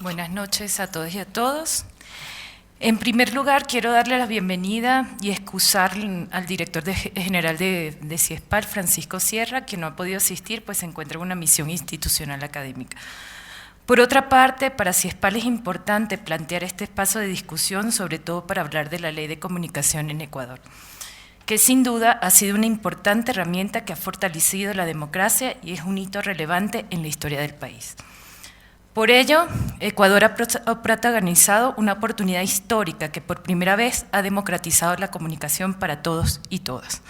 Buenas noches a todos y a todos. En primer lugar, quiero darle la bienvenida y excusar al director general de CIESPAL, Francisco Sierra, que no ha podido asistir, pues se encuentra en una misión institucional académica. Por otra parte, para CIESPAL es importante plantear este espacio de discusión, sobre todo para hablar de la Ley de Comunicación en Ecuador, que sin duda ha sido una importante herramienta que ha fortalecido la democracia y es un hito relevante en la historia del país. Por ello, Ecuador ha protagonizado una oportunidad histórica que por primera vez ha democratizado la comunicación para todos y todas.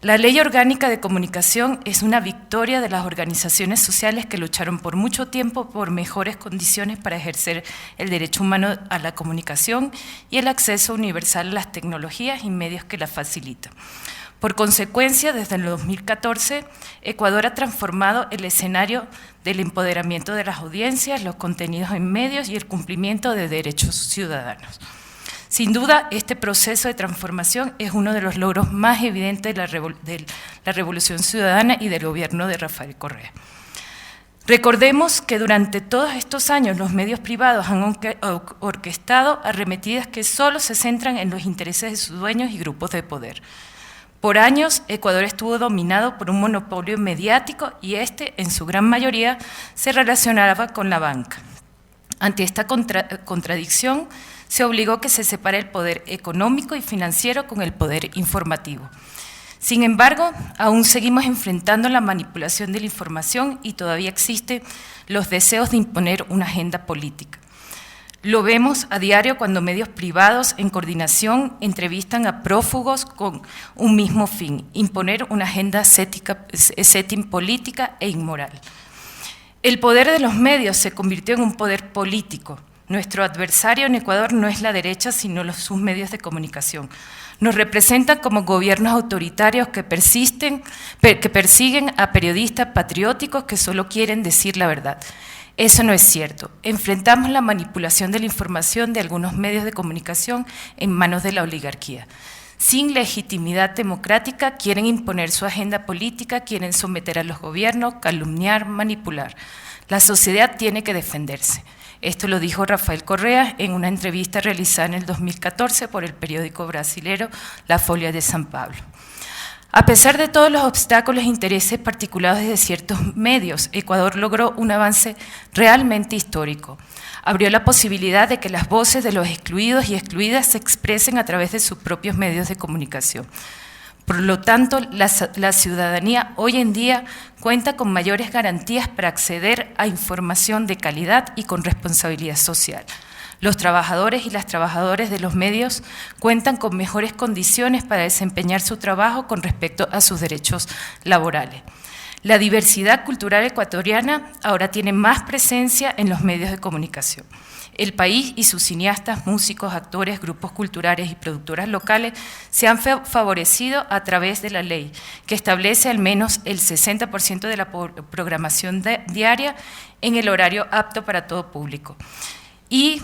La Ley Orgánica de Comunicación es una victoria de las organizaciones sociales que lucharon por mucho tiempo por mejores condiciones para ejercer el derecho humano a la comunicación y el acceso universal a las tecnologías y medios que la facilitan. Por consecuencia, desde el 2014, Ecuador ha transformado el escenario del empoderamiento de las audiencias, los contenidos en medios y el cumplimiento de derechos ciudadanos. Sin duda, este proceso de transformación es uno de los logros más evidentes de la Revolución Ciudadana y del gobierno de Rafael Correa. Recordemos que durante todos estos años los medios privados han orquestado arremetidas que solo se centran en los intereses de sus dueños y grupos de poder. Por años, Ecuador estuvo dominado por un monopolio mediático y este, en su gran mayoría, se relacionaba con la banca. Ante esta contradicción, se obligó que se separe el poder económico y financiero con el poder informativo. Sin embargo, aún seguimos enfrentando la manipulación de la información y todavía existen los deseos de imponer una agenda política. Lo vemos a diario cuando medios privados en coordinación entrevistan a prófugos con un mismo fin, imponer una agenda setting política e inmoral. El poder de los medios se convirtió en un poder político. Nuestro adversario en Ecuador no es la derecha, sino sus medios de comunicación. Nos representan como gobiernos autoritarios que persiguen a periodistas patrióticos que solo quieren decir la verdad. Eso no es cierto. Enfrentamos la manipulación de la información de algunos medios de comunicación en manos de la oligarquía. Sin legitimidad democrática, quieren imponer su agenda política, quieren someter a los gobiernos, calumniar, manipular. La sociedad tiene que defenderse. Esto lo dijo Rafael Correa en una entrevista realizada en el 2014 por el periódico brasilero La Folha de São Paulo. A pesar de todos los obstáculos e intereses particulares de ciertos medios, Ecuador logró un avance realmente histórico. Abrió la posibilidad de que las voces de los excluidos y excluidas se expresen a través de sus propios medios de comunicación. Por lo tanto, la ciudadanía hoy en día cuenta con mayores garantías para acceder a información de calidad y con responsabilidad social. Los trabajadores y las trabajadoras de los medios cuentan con mejores condiciones para desempeñar su trabajo con respecto a sus derechos laborales. La diversidad cultural ecuatoriana ahora tiene más presencia en los medios de comunicación. El país y sus cineastas, músicos, actores, grupos culturales y productoras locales se han favorecido a través de la ley, que establece al menos el 60% de la programación diaria en el horario apto para todo público. Y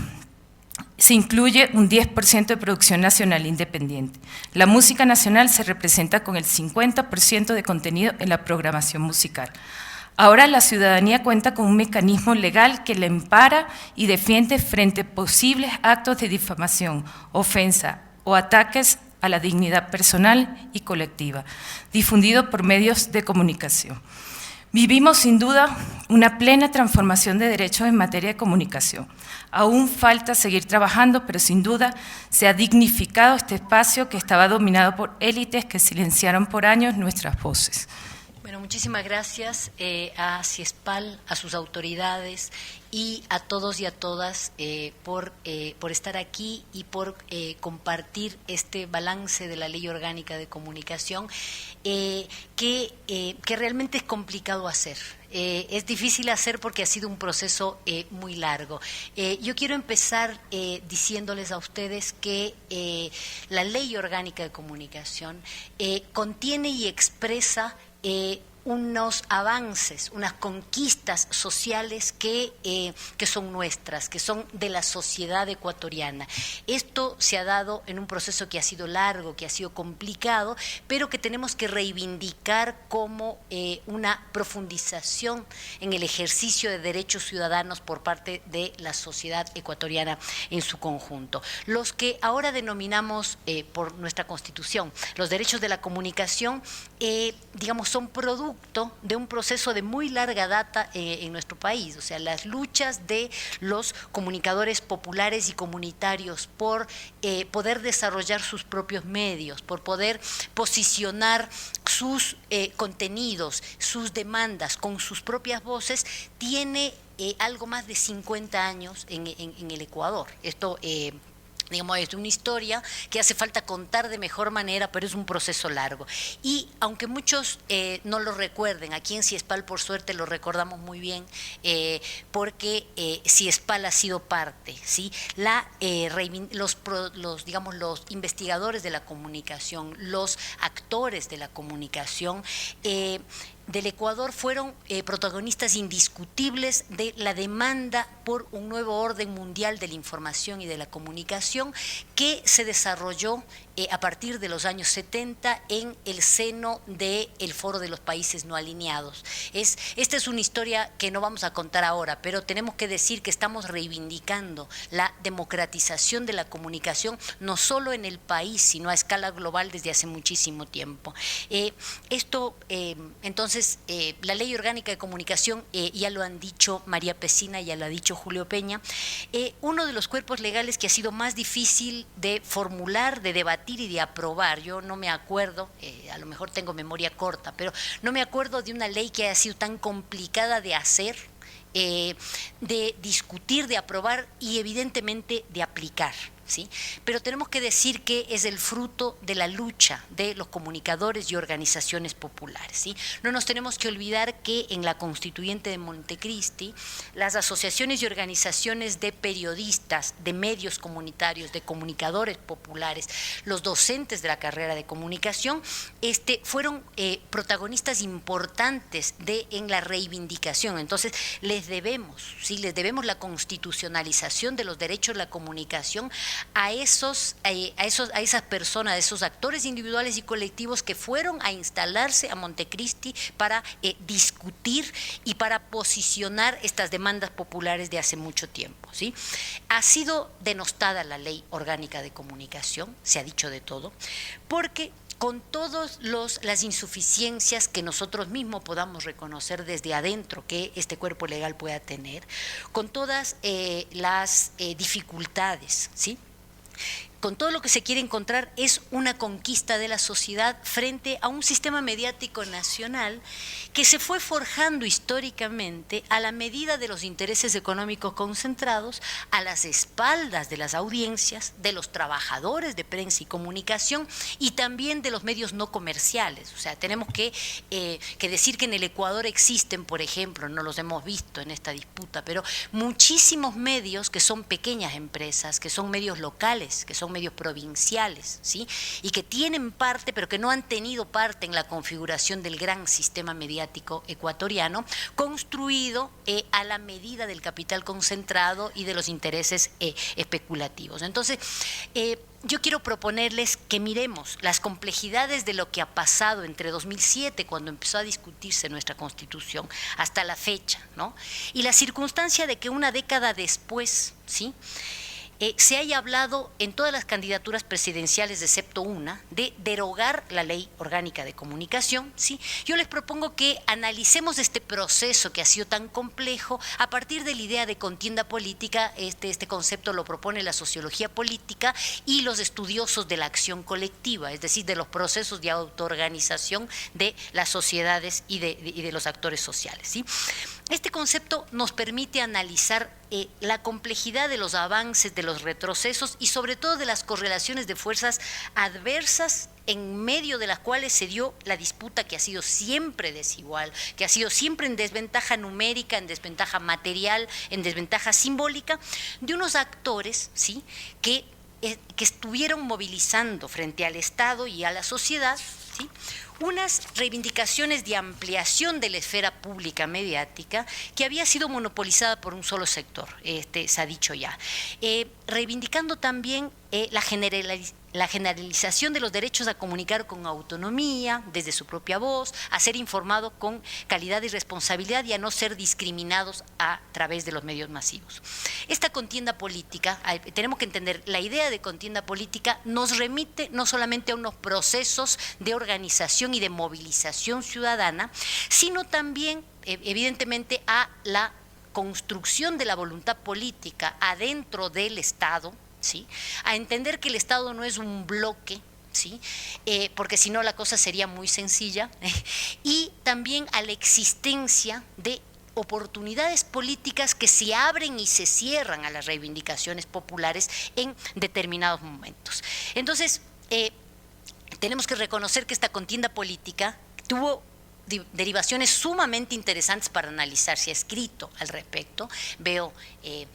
se incluye un 10% de producción nacional independiente. La música nacional se representa con el 50% de contenido en la programación musical. Ahora la ciudadanía cuenta con un mecanismo legal que le ampara y defiende frente a posibles actos de difamación, ofensa o ataques a la dignidad personal y colectiva, difundido por medios de comunicación. Vivimos sin duda una plena transformación de derechos en materia de comunicación. Aún falta seguir trabajando, pero sin duda se ha dignificado este espacio que estaba dominado por élites que silenciaron por años nuestras voces. Bueno, muchísimas gracias a CIESPAL, a sus autoridades y a todos y a todas por estar aquí y por compartir este balance de la Ley Orgánica de Comunicación que realmente es complicado hacer. Es difícil hacer porque ha sido un proceso muy largo. Yo quiero empezar diciéndoles a ustedes que la Ley Orgánica de Comunicación contiene y expresa unos avances, unas conquistas sociales que son nuestras, que son de la sociedad ecuatoriana. Esto se ha dado en un proceso que ha sido largo, que ha sido complicado, pero que tenemos que reivindicar como una profundización en el ejercicio de derechos ciudadanos por parte de la sociedad ecuatoriana en su conjunto. Los que ahora denominamos por nuestra Constitución los derechos de la comunicación, digamos, son producto de un proceso de muy larga data en nuestro país, o sea, las luchas de los comunicadores populares y comunitarios por poder desarrollar sus propios medios, por poder posicionar sus contenidos, sus demandas con sus propias voces, tiene algo más de 50 años en el Ecuador. Esto digamos, es una historia que hace falta contar de mejor manera, pero es un proceso largo. Y aunque muchos no lo recuerden, aquí en CIESPAL por suerte lo recordamos muy bien, porque CIESPAL ha sido parte, ¿sí? Digamos, los investigadores de la comunicación, los actores de la comunicación, del Ecuador fueron protagonistas indiscutibles de la demanda por un nuevo orden mundial de la información y de la comunicación que se desarrolló a partir de los años 70 en el seno del Foro de los Países No Alineados. Esta es una historia que no vamos a contar ahora, pero tenemos que decir que estamos reivindicando la democratización de la comunicación, no solo en el país, sino a escala global desde hace muchísimo tiempo. Entonces, la Ley Orgánica de Comunicación, ya lo han dicho María Pesina, ya lo ha dicho Julio Peña, uno de los cuerpos legales que ha sido más difícil de formular, de debatir y de aprobar. Yo no me acuerdo, a lo mejor tengo memoria corta, pero no me acuerdo de una ley que haya sido tan complicada de hacer, de discutir, de aprobar y evidentemente de aplicar. ¿Sí? Pero tenemos que decir que es el fruto de la lucha de los comunicadores y organizaciones populares, ¿sí? No nos tenemos que olvidar que en la Constituyente de Montecristi, las asociaciones y organizaciones de periodistas, de medios comunitarios, de comunicadores populares, los docentes de la carrera de comunicación, fueron protagonistas importantes en la reivindicación. Entonces, les debemos la constitucionalización de los derechos de la comunicación a esas personas, a esos actores individuales y colectivos que fueron a instalarse a Montecristi para discutir y para posicionar estas demandas populares de hace mucho tiempo, ¿sí? Ha sido denostada la Ley Orgánica de Comunicación, se ha dicho de todo, porque con todas las insuficiencias que nosotros mismos podamos reconocer desde adentro que este cuerpo legal pueda tener, con todas las dificultades, ¿sí? Con todo lo que se quiere encontrar, es una conquista de la sociedad frente a un sistema mediático nacional que se fue forjando históricamente a la medida de los intereses económicos concentrados, a las espaldas de las audiencias, de los trabajadores de prensa y comunicación y también de los medios no comerciales. O sea, tenemos que decir que en el Ecuador existen, por ejemplo, no los hemos visto en esta disputa, pero muchísimos medios que son pequeñas empresas, que son medios locales, que son medios provinciales, ¿sí? Y que tienen parte, pero que no han tenido parte en la configuración del gran sistema mediático ecuatoriano, construido a la medida del capital concentrado y de los intereses especulativos. Entonces, yo quiero proponerles que miremos las complejidades de lo que ha pasado entre 2007, cuando empezó a discutirse nuestra Constitución, hasta la fecha, ¿no? Y la circunstancia de que una década después, ¿sí?, se haya hablado en todas las candidaturas presidenciales, excepto una, de derogar la Ley Orgánica de Comunicación, ¿sí? Yo les propongo que analicemos este proceso que ha sido tan complejo a partir de la idea de contienda política. Este concepto lo propone la sociología política y los estudiosos de la acción colectiva, es decir, de los procesos de autoorganización de las sociedades y de los actores sociales, ¿sí? Este concepto nos permite analizar la complejidad de los avances, de los retrocesos y sobre todo de las correlaciones de fuerzas adversas en medio de las cuales se dio la disputa, que ha sido siempre desigual, que ha sido siempre en desventaja numérica, en desventaja material, en desventaja simbólica, de unos actores, ¿sí?, que estuvieron movilizando frente al Estado y a la sociedad, ¿sí?, unas reivindicaciones de ampliación de la esfera pública mediática que había sido monopolizada por un solo sector, se ha dicho ya, reivindicando también la generalización de los derechos a comunicar con autonomía, desde su propia voz, a ser informado con calidad y responsabilidad y a no ser discriminados a través de los medios masivos. Esta contienda política, tenemos que entender, la idea de contienda política nos remite no solamente a unos procesos de organización y de movilización ciudadana, sino también, evidentemente, a la construcción de la voluntad política adentro del Estado, ¿sí? A entender que el Estado no es un bloque, ¿sí? Porque si no la cosa sería muy sencilla, y también a la existencia de oportunidades políticas que se abren y se cierran a las reivindicaciones populares en determinados momentos. Entonces, tenemos que reconocer que esta contienda política tuvo derivaciones sumamente interesantes para analizar. Se ha escrito al respecto. Veo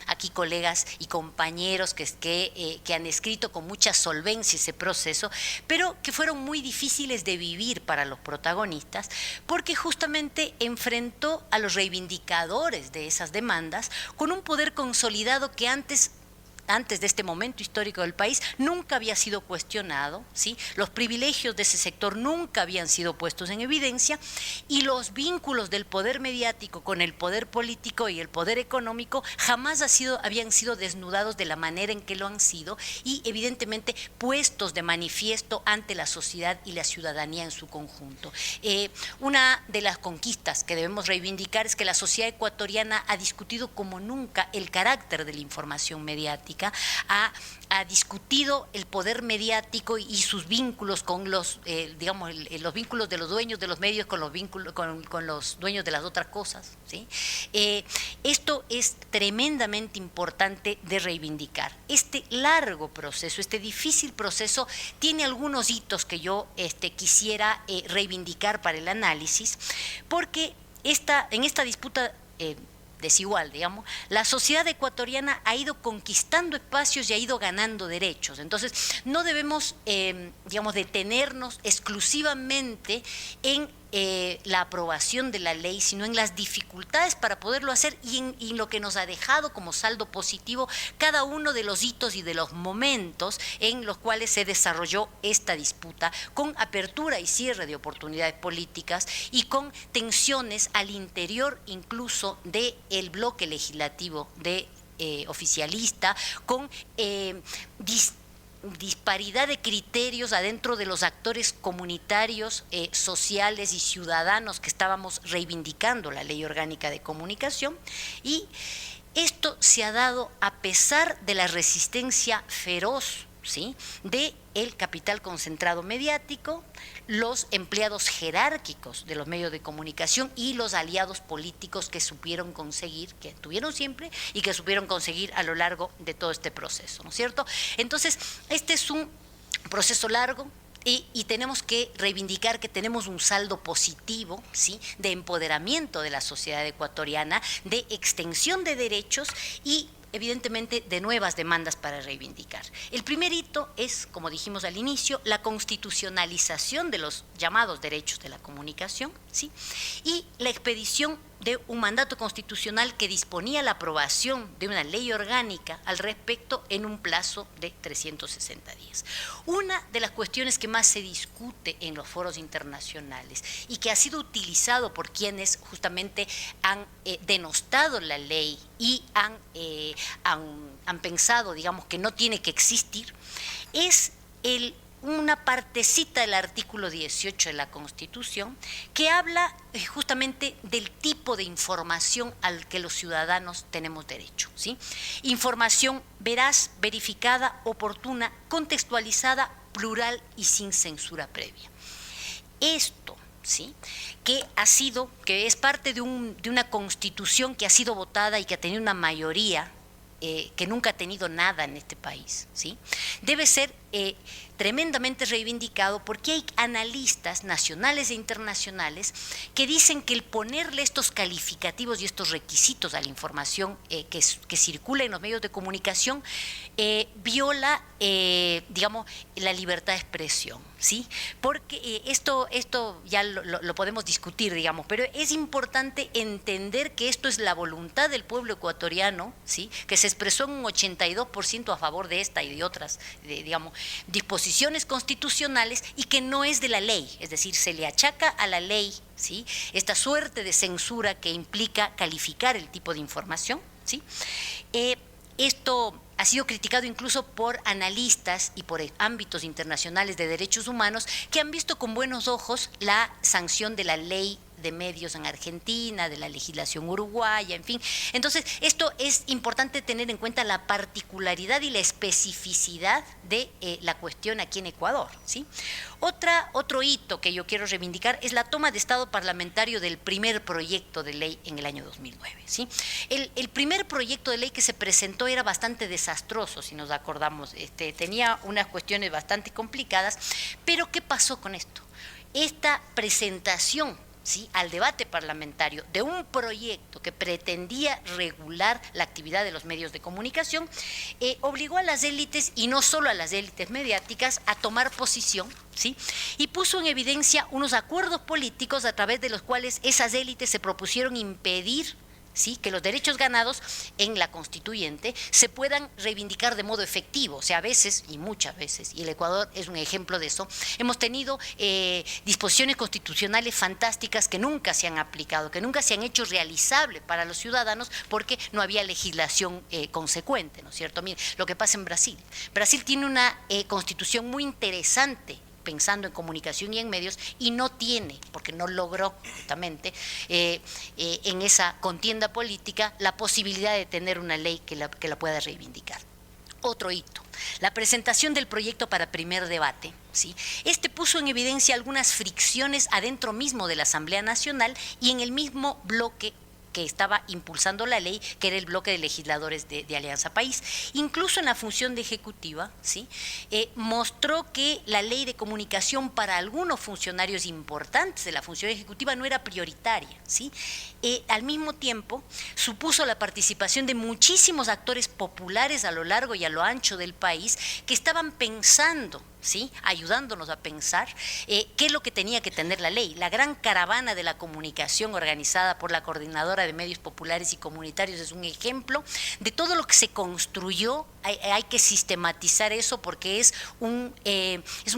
aquí colegas y compañeros que han escrito con mucha solvencia ese proceso, pero que fueron muy difíciles de vivir para los protagonistas, porque justamente enfrentó a los reivindicadores de esas demandas con un poder consolidado que antes de este momento histórico del país, nunca había sido cuestionado, ¿sí? Los privilegios de ese sector nunca habían sido puestos en evidencia y los vínculos del poder mediático con el poder político y el poder económico jamás habían sido desnudados de la manera en que lo han sido y evidentemente puestos de manifiesto ante la sociedad y la ciudadanía en su conjunto. Una de las conquistas que debemos reivindicar es que la sociedad ecuatoriana ha discutido como nunca el carácter de la información mediática, ha discutido el poder mediático y sus vínculos con los, los vínculos de los dueños de los medios con los vínculos con los dueños de las otras cosas, ¿sí? Esto es tremendamente importante de reivindicar. Este largo proceso, este difícil proceso, tiene algunos hitos que yo quisiera reivindicar para el análisis, porque en esta disputa desigual, digamos, la sociedad ecuatoriana ha ido conquistando espacios y ha ido ganando derechos. Entonces, no debemos, detenernos exclusivamente en la aprobación de la ley, sino en las dificultades para poderlo hacer y en lo que nos ha dejado como saldo positivo cada uno de los hitos y de los momentos en los cuales se desarrolló esta disputa, con apertura y cierre de oportunidades políticas y con tensiones al interior incluso del bloque legislativo oficialista, con disparidad de criterios adentro de los actores comunitarios, sociales y ciudadanos que estábamos reivindicando la Ley Orgánica de Comunicación, y esto se ha dado a pesar de la resistencia feroz, ¿sí?, del capital concentrado mediático, los empleados jerárquicos de los medios de comunicación y los aliados políticos que supieron conseguir, que tuvieron siempre y que supieron conseguir a lo largo de todo este proceso, ¿no es cierto? Entonces, este es un proceso largo y tenemos que reivindicar que tenemos un saldo positivo, ¿sí?, de empoderamiento de la sociedad ecuatoriana, de extensión de derechos y evidentemente de nuevas demandas para reivindicar. El primer hito es, como dijimos al inicio, la constitucionalización de los llamados derechos de la comunicación, ¿sí?, y la expedición de un mandato constitucional que disponía la aprobación de una ley orgánica al respecto en un plazo de 360 días. Una de las cuestiones que más se discute en los foros internacionales y que ha sido utilizado por quienes justamente han denostado la ley y han pensado, digamos, que no tiene que existir, es una partecita del artículo 18 de la Constitución que habla justamente del tipo de información al que los ciudadanos tenemos derecho, ¿sí? Información veraz, verificada, oportuna, contextualizada, plural y sin censura previa. Esto, ¿sí?, que es parte de una Constitución que ha sido votada y que ha tenido una mayoría que nunca ha tenido nada en este país, ¿sí?, debe ser tremendamente reivindicado porque hay analistas nacionales e internacionales que dicen que el ponerle estos calificativos y estos requisitos a la información que circula en los medios de comunicación viola, digamos, la libertad de expresión, ¿sí? Porque esto ya lo podemos discutir, digamos, pero es importante entender que esto es la voluntad del pueblo ecuatoriano, ¿sí? Que se expresó en un 82% a favor de esta y de otras, digamos, disposiciones constitucionales y que no es de la ley, es decir, se le achaca a la ley, ¿sí? Esta suerte de censura que implica calificar el tipo de información, ¿sí? Esto ha sido criticado incluso por analistas y por ámbitos internacionales de derechos humanos que han visto con buenos ojos la sanción de la ley de medios en Argentina, de la legislación uruguaya, en fin. Entonces, esto es importante tener en cuenta la particularidad y la especificidad de la cuestión aquí en Ecuador, ¿sí? Otro hito que yo quiero reivindicar es la toma de estado parlamentario del primer proyecto de ley en el año 2009, ¿sí? El primer proyecto de ley que se presentó era bastante desastroso, si nos acordamos, tenía unas cuestiones bastante complicadas, pero ¿qué pasó con esto? Esta presentación, ¿sí?, al debate parlamentario de un proyecto que pretendía regular la actividad de los medios de comunicación, obligó a las élites, y no solo a las élites mediáticas, a tomar posición, ¿sí?, y puso en evidencia unos acuerdos políticos a través de los cuales esas élites se propusieron impedir, ¿sí?, que los derechos ganados en la constituyente se puedan reivindicar de modo efectivo. O sea, a veces, y muchas veces, y el Ecuador es un ejemplo de eso, hemos tenido disposiciones constitucionales fantásticas que nunca se han aplicado, que nunca se han hecho realizables para los ciudadanos porque no había legislación consecuente, ¿no es cierto? Mire, lo que pasa en Brasil. Brasil tiene una constitución muy interesante pensando en comunicación y en medios, y no tiene, porque no logró justamente en esa contienda política la posibilidad de tener una ley que la pueda reivindicar. Otro hito, la presentación del proyecto para primer debate, ¿sí? Puso en evidencia algunas fricciones adentro mismo de la Asamblea Nacional y en el mismo bloque que estaba impulsando la ley, que era el bloque de legisladores de Alianza País. Incluso en la función de ejecutiva, ¿sí?, mostró que la ley de comunicación para algunos funcionarios importantes de la función ejecutiva no era prioritaria, ¿sí? Al mismo tiempo, supuso la participación de muchísimos actores populares a lo largo y a lo ancho del país que estaban pensando, ¿sí?, ayudándonos a pensar qué es lo que tenía que tener la ley. La gran caravana de la comunicación organizada por la Coordinadora de Medios Populares y Comunitarios es un ejemplo de todo lo que se construyó. Hay que sistematizar eso porque es un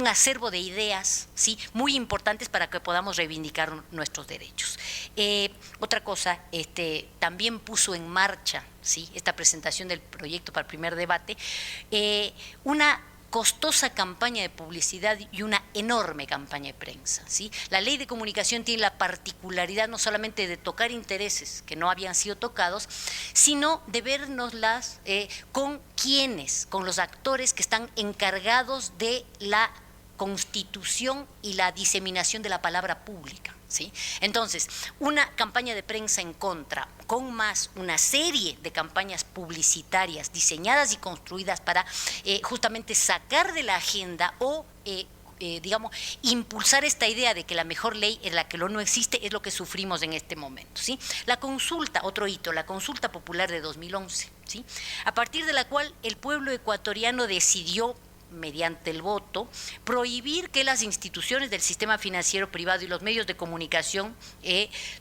acervo de ideas, ¿sí?, muy importantes para que podamos reivindicar nuestros derechos. Otra cosa, también puso en marcha, ¿sí?, esta presentación del proyecto para el primer debate, una costosa campaña de publicidad y una enorme campaña de prensa, ¿sí? La ley de comunicación tiene la particularidad no solamente de tocar intereses que no habían sido tocados, sino de vernoslas con quienes, con los actores que están encargados de la constitución y la diseminación de la palabra pública, ¿sí? Entonces, una campaña de prensa en contra, con más una serie de campañas publicitarias diseñadas y construidas para justamente sacar de la agenda o digamos, impulsar esta idea de que la mejor ley es la que no existe, es lo que sufrimos en este momento, ¿sí? La consulta, otro hito, la consulta popular de 2011, ¿sí?, a partir de la cual el pueblo ecuatoriano decidió, mediante el voto, prohibir que las instituciones del sistema financiero privado y los medios de comunicación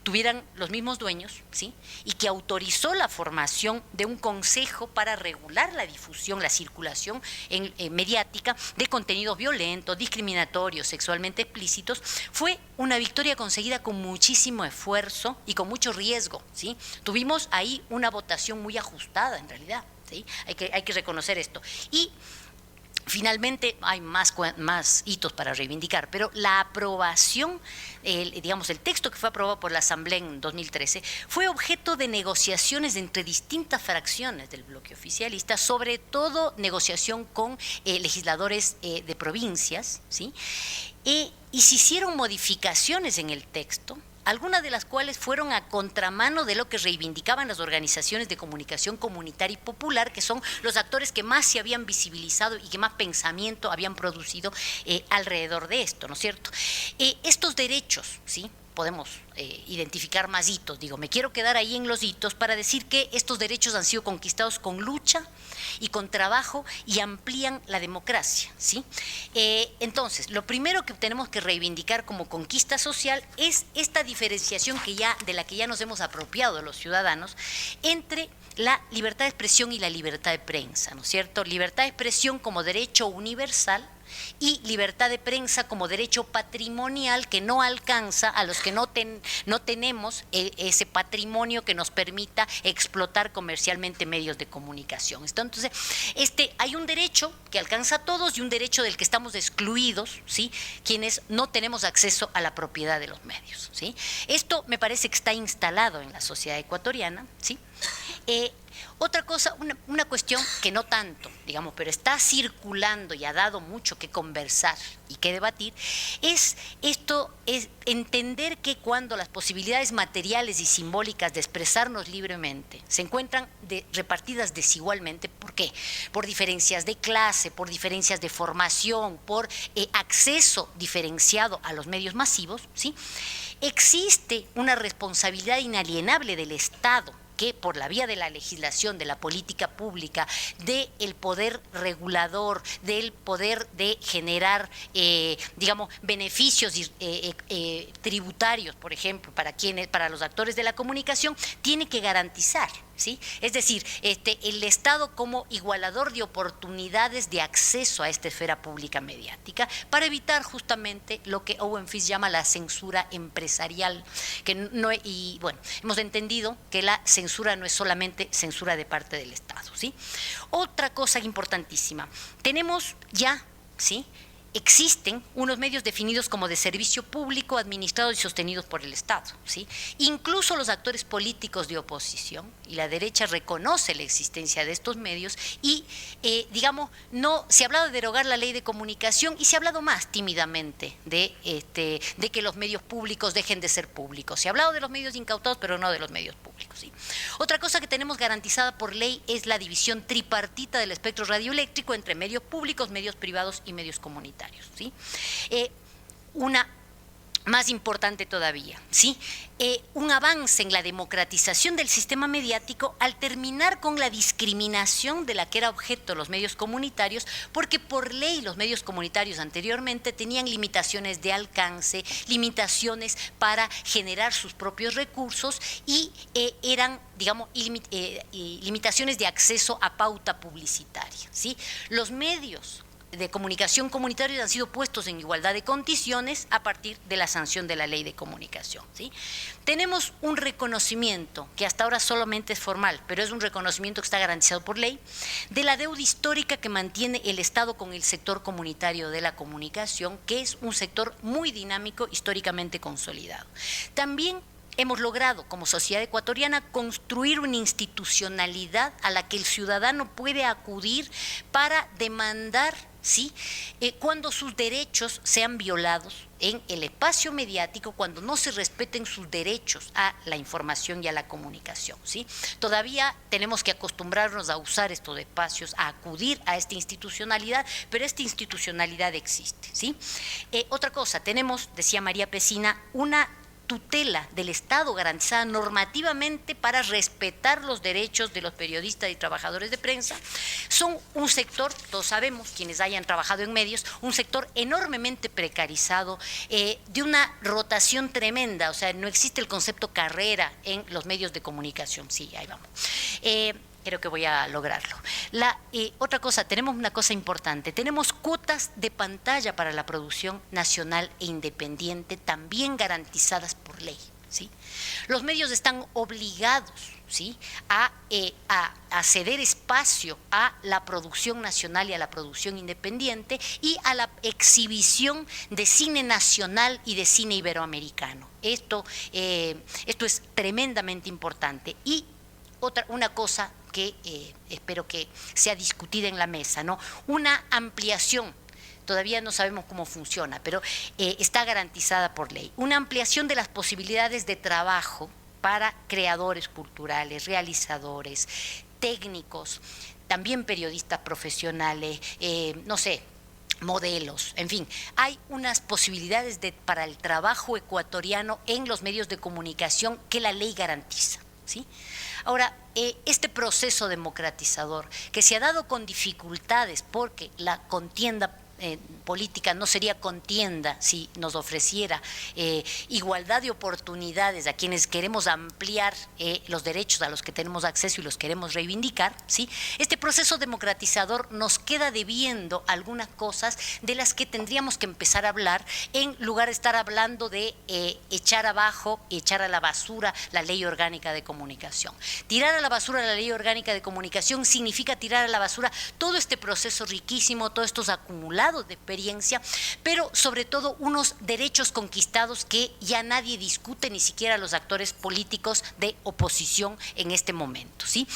tuvieran los mismos dueños, ¿sí?, y que autorizó la formación de un consejo para regular la difusión, la circulación mediática de contenidos violentos, discriminatorios, sexualmente explícitos. Fue una victoria conseguida con muchísimo esfuerzo y con mucho riesgo, ¿sí? Tuvimos ahí una votación muy ajustada en realidad, ¿sí? Hay que reconocer esto. Y finalmente hay más hitos para reivindicar, pero la aprobación, digamos, el texto que fue aprobado por la Asamblea en 2013 fue objeto de negociaciones entre distintas fracciones del bloque oficialista, sobre todo negociación con legisladores de provincias, ¿sí? Y se hicieron modificaciones en el texto, algunas de las cuales fueron a contramano de lo que reivindicaban las organizaciones de comunicación comunitaria y popular, que son los actores que más se habían visibilizado y que más pensamiento habían producido alrededor de esto, ¿no es cierto? Estos derechos, ¿sí?, podemos identificar más hitos, digo, me quiero quedar ahí en los hitos para decir que estos derechos han sido conquistados con lucha y con trabajo y amplían la democracia, ¿sí? Entonces, lo primero que tenemos que reivindicar como conquista social es esta diferenciación de la que ya nos hemos apropiado los ciudadanos entre la libertad de expresión y la libertad de prensa, ¿no es cierto? Libertad de expresión como derecho universal y libertad de prensa como derecho patrimonial que no alcanza a los que no tenemos ese patrimonio que nos permita explotar comercialmente medios de comunicación. Entonces, hay un derecho que alcanza a todos y un derecho del que estamos excluidos, ¿sí?, quienes no tenemos acceso a la propiedad de los medios, ¿sí? Esto me parece que está instalado en la sociedad ecuatoriana, ¿sí? Otra cosa, una cuestión que no tanto, digamos, pero está circulando y ha dado mucho que conversar y que debatir, es entender que cuando las posibilidades materiales y simbólicas de expresarnos libremente se encuentran repartidas desigualmente, ¿por qué? Por diferencias de clase, por diferencias de formación, por acceso diferenciado a los medios masivos, ¿sí?, existe una responsabilidad inalienable del Estado que por la vía de la legislación, de la política pública, del poder regulador, del poder de generar, digamos, beneficios tributarios, por ejemplo, para los actores de la comunicación, tiene que garantizar, ¿sí? Es decir, el Estado como igualador de oportunidades de acceso a esta esfera pública mediática para evitar justamente lo que Owen Fitz llama la censura empresarial, y bueno, hemos entendido que la censura no es solamente censura de parte del Estado, ¿sí? Otra cosa importantísima, tenemos ya, ¿sí?, existen unos medios definidos como de servicio público, administrados y sostenidos por el Estado, ¿sí? Incluso los actores políticos de oposición y la derecha reconoce la existencia de estos medios y, digamos, no se ha hablado de derogar la ley de comunicación y se ha hablado más tímidamente de que los medios públicos dejen de ser públicos. Se ha hablado de los medios incautados, pero no de los medios públicos, ¿sí? Otra cosa que tenemos garantizada por ley es la división tripartita del espectro radioeléctrico entre medios públicos, medios privados y medios comunitarios, ¿sí? Una más importante todavía, ¿sí? Un avance en la democratización del sistema mediático al terminar con la discriminación de la que era objeto los medios comunitarios, porque por ley los medios comunitarios anteriormente tenían limitaciones de alcance, limitaciones para generar sus propios recursos y eran, digamos, limitaciones de acceso a pauta publicitaria, ¿sí? Los medios de comunicación comunitarios han sido puestos en igualdad de condiciones a partir de la sanción de la ley de comunicación, ¿sí? Tenemos un reconocimiento que hasta ahora solamente es formal, pero es un reconocimiento que está garantizado por ley, de la deuda histórica que mantiene el Estado con el sector comunitario de la comunicación, que es un sector muy dinámico, históricamente consolidado. También hemos logrado, como sociedad ecuatoriana, construir una institucionalidad a la que el ciudadano puede acudir para demandar, ¿sí?, cuando sus derechos sean violados en el espacio mediático, cuando no se respeten sus derechos a la información y a la comunicación, ¿sí? Todavía tenemos que acostumbrarnos a usar estos espacios, a acudir a esta institucionalidad, pero esta institucionalidad existe, ¿sí? Otra cosa, tenemos, decía María Pesina, una tutela del Estado garantizada normativamente para respetar los derechos de los periodistas y trabajadores de prensa. Son un sector, todos sabemos, quienes hayan trabajado en medios, un sector enormemente precarizado, de una rotación tremenda, o sea, no existe el concepto carrera en los medios de comunicación. Sí, ahí vamos. Creo que voy a lograrlo. Otra cosa, tenemos una cosa importante, tenemos cuotas de pantalla para la producción nacional e independiente también garantizadas por ley, ¿sí? Los medios están obligados, ¿sí?, a ceder espacio a la producción nacional y a la producción independiente y a la exhibición de cine nacional y de cine iberoamericano. Esto es tremendamente importante. Y una cosa que espero que sea discutida en la mesa, ¿no? Una ampliación todavía no sabemos cómo funciona, pero está garantizada por ley. Una ampliación de las posibilidades de trabajo para creadores culturales, realizadores, técnicos, también periodistas profesionales, no sé, modelos, en fin, hay unas posibilidades para el trabajo ecuatoriano en los medios de comunicación que la ley garantiza, ¿sí? Ahora, este proceso democratizador que se ha dado con dificultades porque la contienda política no sería contienda si nos ofreciera igualdad de oportunidades a quienes queremos ampliar los derechos a los que tenemos acceso y los queremos reivindicar, ¿sí? Este proceso democratizador nos queda debiendo algunas cosas de las que tendríamos que empezar a hablar en lugar de estar hablando de echar abajo y echar a la basura la Ley Orgánica de Comunicación. Tirar a la basura la Ley Orgánica de Comunicación significa tirar a la basura todo este proceso riquísimo, todos estos acumulados de experiencia, pero sobre todo unos derechos conquistados que ya nadie discute, ni siquiera los actores políticos de oposición en este momento, ¿sí?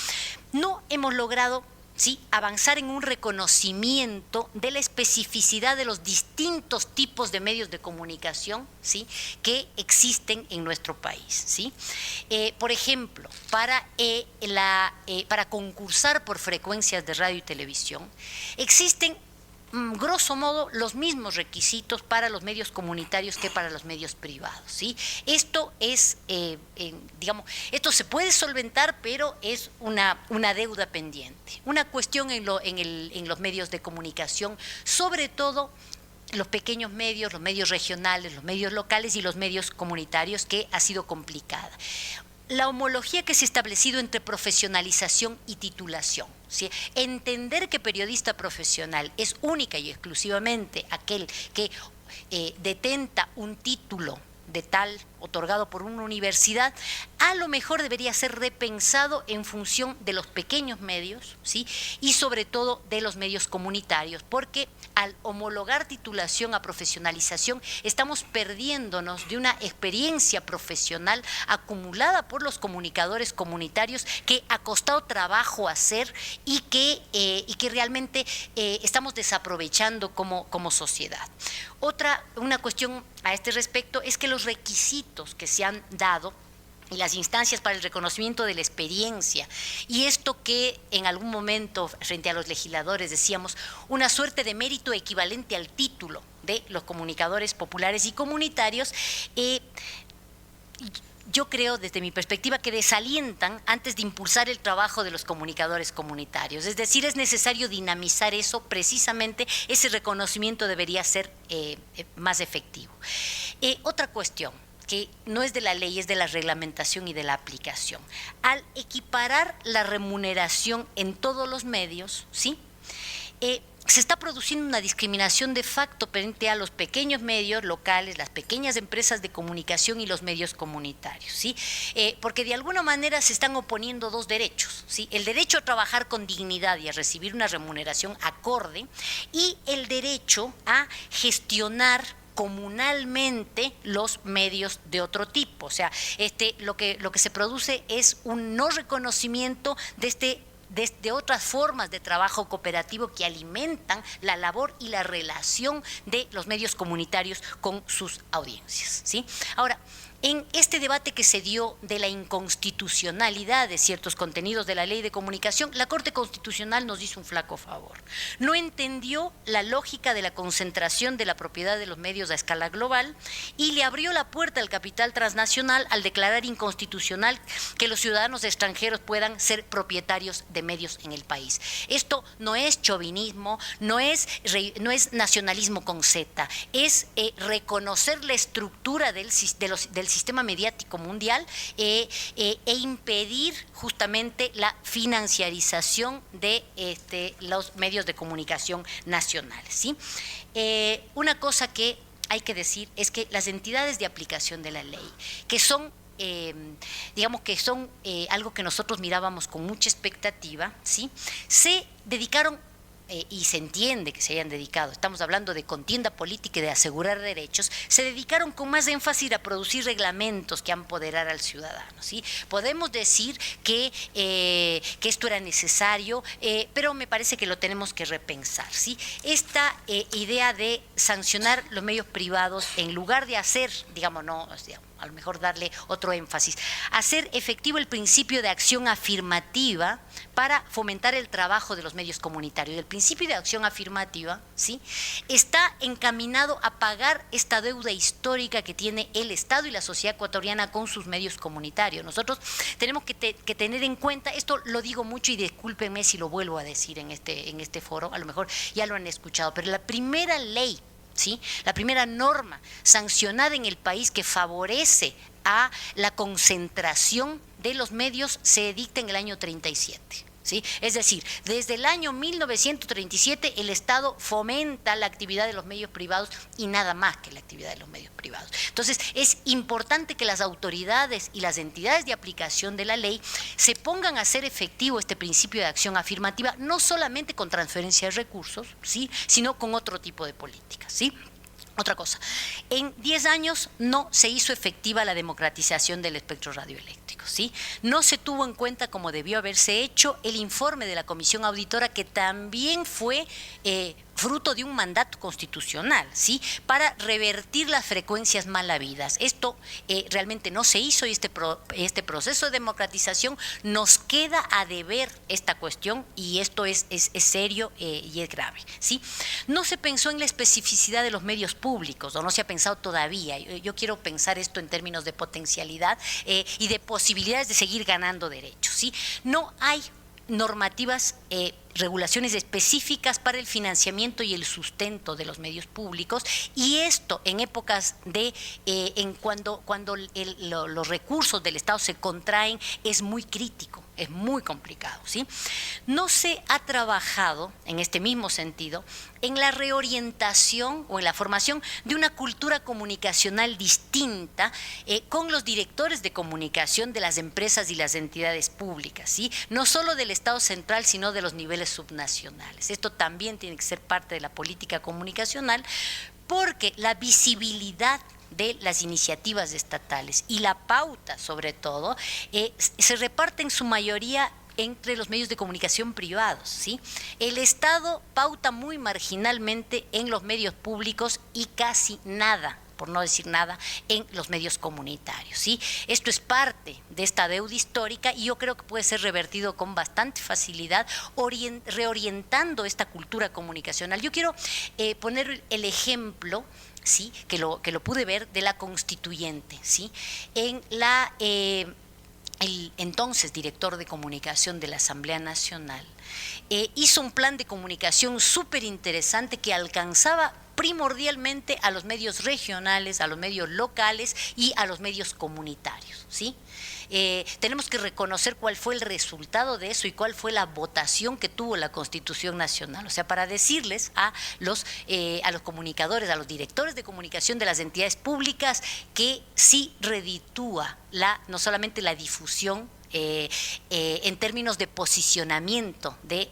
No hemos logrado, ¿sí?, avanzar en un reconocimiento de la especificidad de los distintos tipos de medios de comunicación, ¿sí?, que existen en nuestro país, ¿sí? Por ejemplo, para concursar por frecuencias de radio y televisión, existen grosso modo los mismos requisitos para los medios comunitarios que para los medios privados, ¿sí? Esto es, digamos, esto se puede solventar, pero es una deuda pendiente. Una cuestión en los medios de comunicación, sobre todo los pequeños medios, los medios regionales, los medios locales y los medios comunitarios, que ha sido complicada. La homología que se ha establecido entre profesionalización y titulación, ¿sí? Entender que periodista profesional es única y exclusivamente aquel que detenta un título de tal otorgado por una universidad, a lo mejor debería ser repensado en función de los pequeños medios, ¿sí?, y sobre todo de los medios comunitarios, porque al homologar titulación a profesionalización estamos perdiéndonos de una experiencia profesional acumulada por los comunicadores comunitarios que ha costado trabajo hacer y que realmente estamos desaprovechando como sociedad. Una cuestión a este respecto es que los requisitos que se han dado y las instancias para el reconocimiento de la experiencia, y esto que en algún momento frente a los legisladores decíamos, una suerte de mérito equivalente al título de los comunicadores populares y comunitarios, yo creo desde mi perspectiva que desalientan antes de impulsar el trabajo de los comunicadores comunitarios. Es decir, es necesario dinamizar eso, precisamente ese reconocimiento debería ser más efectivo. Otra cuestión que no es de la ley, es de la reglamentación y de la aplicación. Al equiparar la remuneración en todos los medios, ¿sí?, se está produciendo una discriminación de facto frente a los pequeños medios locales, las pequeñas empresas de comunicación y los medios comunitarios, ¿sí? Porque de alguna manera se están oponiendo dos derechos, ¿sí? El derecho a trabajar con dignidad y a recibir una remuneración acorde, y el derecho a gestionar comunalmente los medios de otro tipo. O sea, lo que se produce es un no reconocimiento de otras formas de trabajo cooperativo que alimentan la labor y la relación de los medios comunitarios con sus audiencias, ¿sí? Ahora, en este debate que se dio de la inconstitucionalidad de ciertos contenidos de la Ley de Comunicación, la Corte Constitucional nos hizo un flaco favor. No entendió la lógica de la concentración de la propiedad de los medios a escala global y le abrió la puerta al capital transnacional al declarar inconstitucional que los ciudadanos extranjeros puedan ser propietarios de medios en el país. Esto no es chauvinismo, no es nacionalismo con Z, es reconocer la estructura del sistema mediático mundial e impedir justamente la financiarización de los medios de comunicación nacionales, ¿sí? Una cosa que hay que decir es que las entidades de aplicación de la ley, que son digamos que son algo que nosotros mirábamos con mucha expectativa, ¿sí?, se dedicaron y se entiende que se hayan dedicado, estamos hablando de contienda política y de asegurar derechos, se dedicaron con más énfasis a producir reglamentos que a empoderar al ciudadano, ¿sí? Podemos decir que esto era necesario, pero me parece que lo tenemos que repensar, ¿sí? Esta idea de sancionar los medios privados, en lugar de hacer, digamos, a lo mejor darle otro énfasis, hacer efectivo el principio de acción afirmativa para fomentar el trabajo de los medios comunitarios. El principio de acción afirmativa, ¿sí?, está encaminado a pagar esta deuda histórica que tiene el Estado y la sociedad ecuatoriana con sus medios comunitarios. Nosotros tenemos que tener en cuenta, esto lo digo mucho y discúlpenme si lo vuelvo a decir en este foro, a lo mejor ya lo han escuchado, pero la primera ley, ¿sí?, la primera norma sancionada en el país que favorece a la concentración de los medios se dicta en el año 37. ¿Sí? Es decir, desde el año 1937 el Estado fomenta la actividad de los medios privados y nada más que la actividad de los medios privados. Entonces, es importante que las autoridades y las entidades de aplicación de la ley se pongan a hacer efectivo este principio de acción afirmativa, no solamente con transferencia de recursos, ¿sí?, sino con otro tipo de políticas, ¿sí? Otra cosa, en 10 años no se hizo efectiva la democratización del espectro radioeléctrico, ¿sí? No se tuvo en cuenta, como debió haberse hecho, el informe de la Comisión Auditora, que también fue fruto de un mandato constitucional, ¿sí?, para revertir las frecuencias mal habidas. Esto realmente no se hizo y este proceso de democratización nos queda a deber esta cuestión y esto es serio y es grave, ¿sí? No se pensó en la especificidad de los medios públicos, o no se ha pensado todavía. Yo quiero pensar esto en términos de potencialidad y de posibilidades de seguir ganando derechos, ¿sí? No hay normativas, regulaciones específicas para el financiamiento y el sustento de los medios públicos, y esto en épocas de cuando los recursos del Estado se contraen es muy crítico, es muy complicado, ¿sí? No se ha trabajado en este mismo sentido en la reorientación o en la formación de una cultura comunicacional distinta con los directores de comunicación de las empresas y las entidades públicas, ¿sí?, no solo del Estado central, sino de los niveles subnacionales. Esto también tiene que ser parte de la política comunicacional, porque la visibilidad de las iniciativas estatales y la pauta, sobre todo, se reparte en su mayoría entre los medios de comunicación privados, ¿sí? El Estado pauta muy marginalmente en los medios públicos y casi nada, por no decir nada, en los medios comunitarios, ¿sí? Esto es parte de esta deuda histórica y yo creo que puede ser revertido con bastante facilidad, reorientando esta cultura comunicacional. Yo quiero poner el ejemplo, ¿sí?, que lo pude ver, de la constituyente, ¿sí? En el entonces director de comunicación de la Asamblea Nacional hizo un plan de comunicación súper interesante que alcanzaba primordialmente a los medios regionales, a los medios locales y a los medios comunitarios, ¿sí? Tenemos que reconocer cuál fue el resultado de eso y cuál fue la votación que tuvo la Constitución Nacional. O sea, para decirles a los comunicadores, a los directores de comunicación de las entidades públicas que sí reditúa no solamente la difusión en términos de posicionamiento de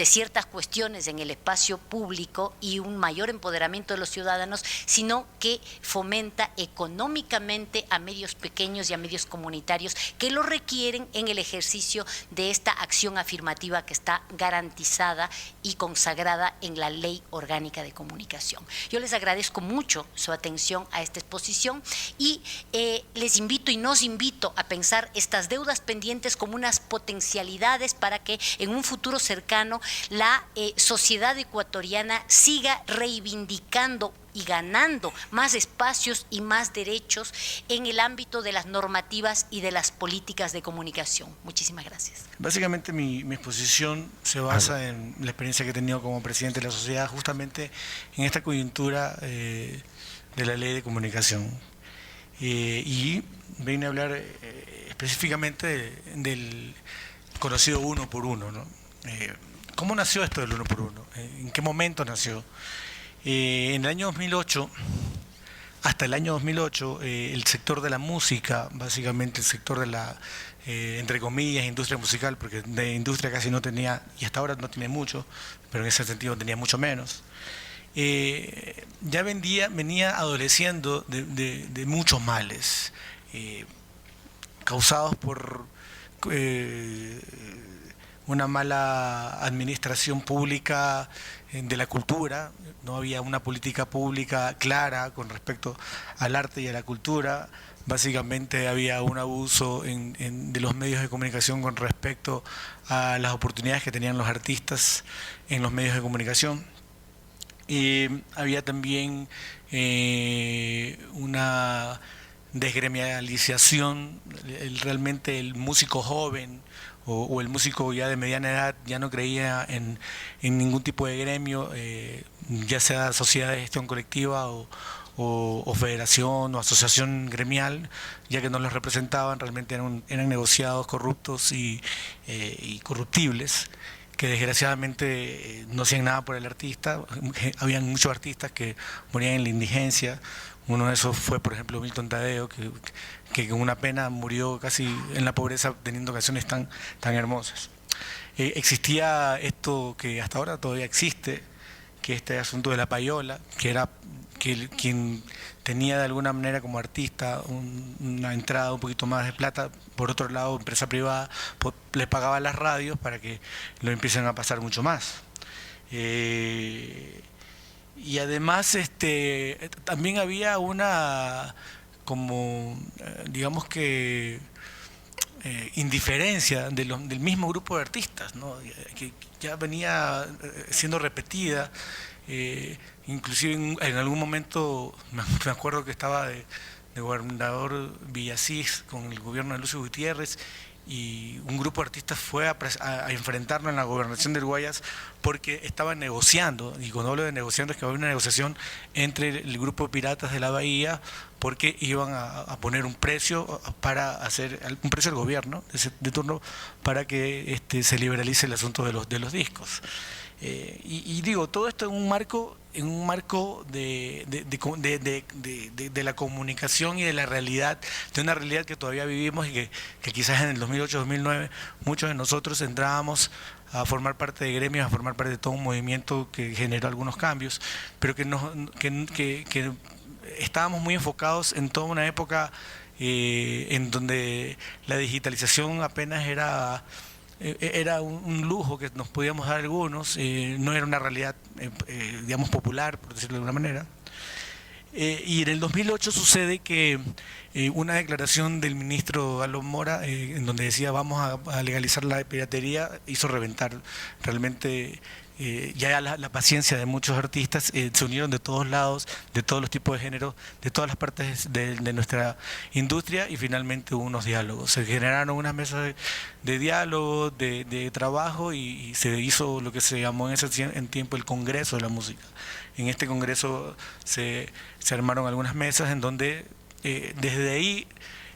ciertas cuestiones en el espacio público y un mayor empoderamiento de los ciudadanos, sino que fomenta económicamente a medios pequeños y a medios comunitarios que lo requieren en el ejercicio de esta acción afirmativa que está garantizada y consagrada en la Ley Orgánica de Comunicación. Yo les agradezco mucho su atención a esta exposición y les invito y nos invito a pensar estas deudas pendientes como unas potencialidades para que en un futuro cercano la sociedad ecuatoriana siga reivindicando y ganando más espacios y más derechos en el ámbito de las normativas y de las políticas de comunicación. Muchísimas gracias. Básicamente mi exposición se basa en la experiencia que he tenido como presidente de la sociedad, justamente en esta coyuntura de la ley de comunicación. Y vine a hablar específicamente del conocido 1 por 1, ¿no? ¿Cómo nació esto del 1 por 1? ¿En qué momento nació? En el año 2008 hasta el año 2008 el sector de la música, básicamente el sector de la, entre comillas, industria musical, porque de industria casi no tenía, y hasta ahora no tiene mucho, pero en ese sentido tenía mucho menos, ya venía adoleciendo de muchos males causados por una mala administración pública de la cultura. No había una política pública clara con respecto al arte y a la cultura. Básicamente había un abuso de los medios de comunicación con respecto a las oportunidades que tenían los artistas en los medios de comunicación. Había también una desgremialización. Realmente el músico joven o el músico ya de mediana edad ya no creía en ningún tipo de gremio, ya sea sociedad de gestión colectiva o federación o asociación gremial, ya que no los representaban. Realmente eran negociados corruptos y corruptibles, que desgraciadamente no hacían nada por el artista. Habían muchos artistas que morían en la indigencia. Uno de esos fue, por ejemplo, Milton Tadeo, que con una pena murió casi en la pobreza teniendo canciones tan hermosas. Existía esto que hasta ahora todavía existe, que este asunto de la payola, que era quien tenía de alguna manera como artista una entrada un poquito más de plata. Por otro lado, empresa privada les pagaba las radios para que lo empiecen a pasar mucho más. Y además también había una como digamos que indiferencia del mismo grupo de artistas, ¿no? Que ya venía siendo repetida. Inclusive en algún momento me acuerdo que estaba de gobernador Villasís con el gobierno de Lucio Gutiérrez, y un grupo de artistas fue a enfrentarlo en la gobernación del Guayas porque estaban negociando. Y cuando hablo de negociando es que había una negociación entre el grupo de piratas de la Bahía, porque iban a poner un precio para hacer un precio al gobierno de turno para que se liberalice el asunto de los discos. Y digo, todo esto en un marco de la comunicación y de la realidad, de una realidad que todavía vivimos, y que quizás en el 2008-2009 muchos de nosotros entrábamos a formar parte de gremios, a formar parte de todo un movimiento que generó algunos cambios, pero que estábamos muy enfocados en toda una época en donde la digitalización apenas era un lujo que nos podíamos dar algunos, no era una realidad, digamos, popular, por decirlo de alguna manera. Y en el 2008 sucede que una declaración del ministro Alon Mora, en donde decía vamos a legalizar la piratería, hizo reventar realmente ya la paciencia de muchos artistas. Se unieron de todos lados, de todos los tipos de géneros, de todas las partes de nuestra industria, y finalmente hubo unos diálogos. Se generaron unas mesas de diálogo, de trabajo, y se hizo lo que se llamó en ese tiempo el Congreso de la Música. En este congreso se armaron algunas mesas en donde desde ahí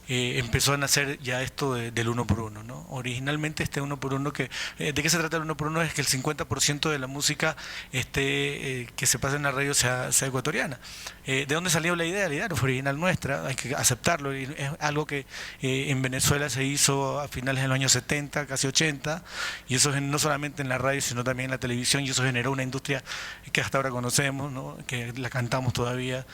empezó a nacer ya esto del uno por uno, ¿no? Originalmente este uno por uno, ¿de qué se trata el uno por uno? Es que el 50% de la música que se pasa en la radio sea ecuatoriana. ¿De dónde salió la idea? La idea no fue original nuestra, hay que aceptarlo. Y es algo que en Venezuela se hizo a finales de los años 70, casi 80, y eso no solamente en la radio, sino también en la televisión, y eso generó una industria que hasta ahora conocemos, ¿no? Que la cantamos todavía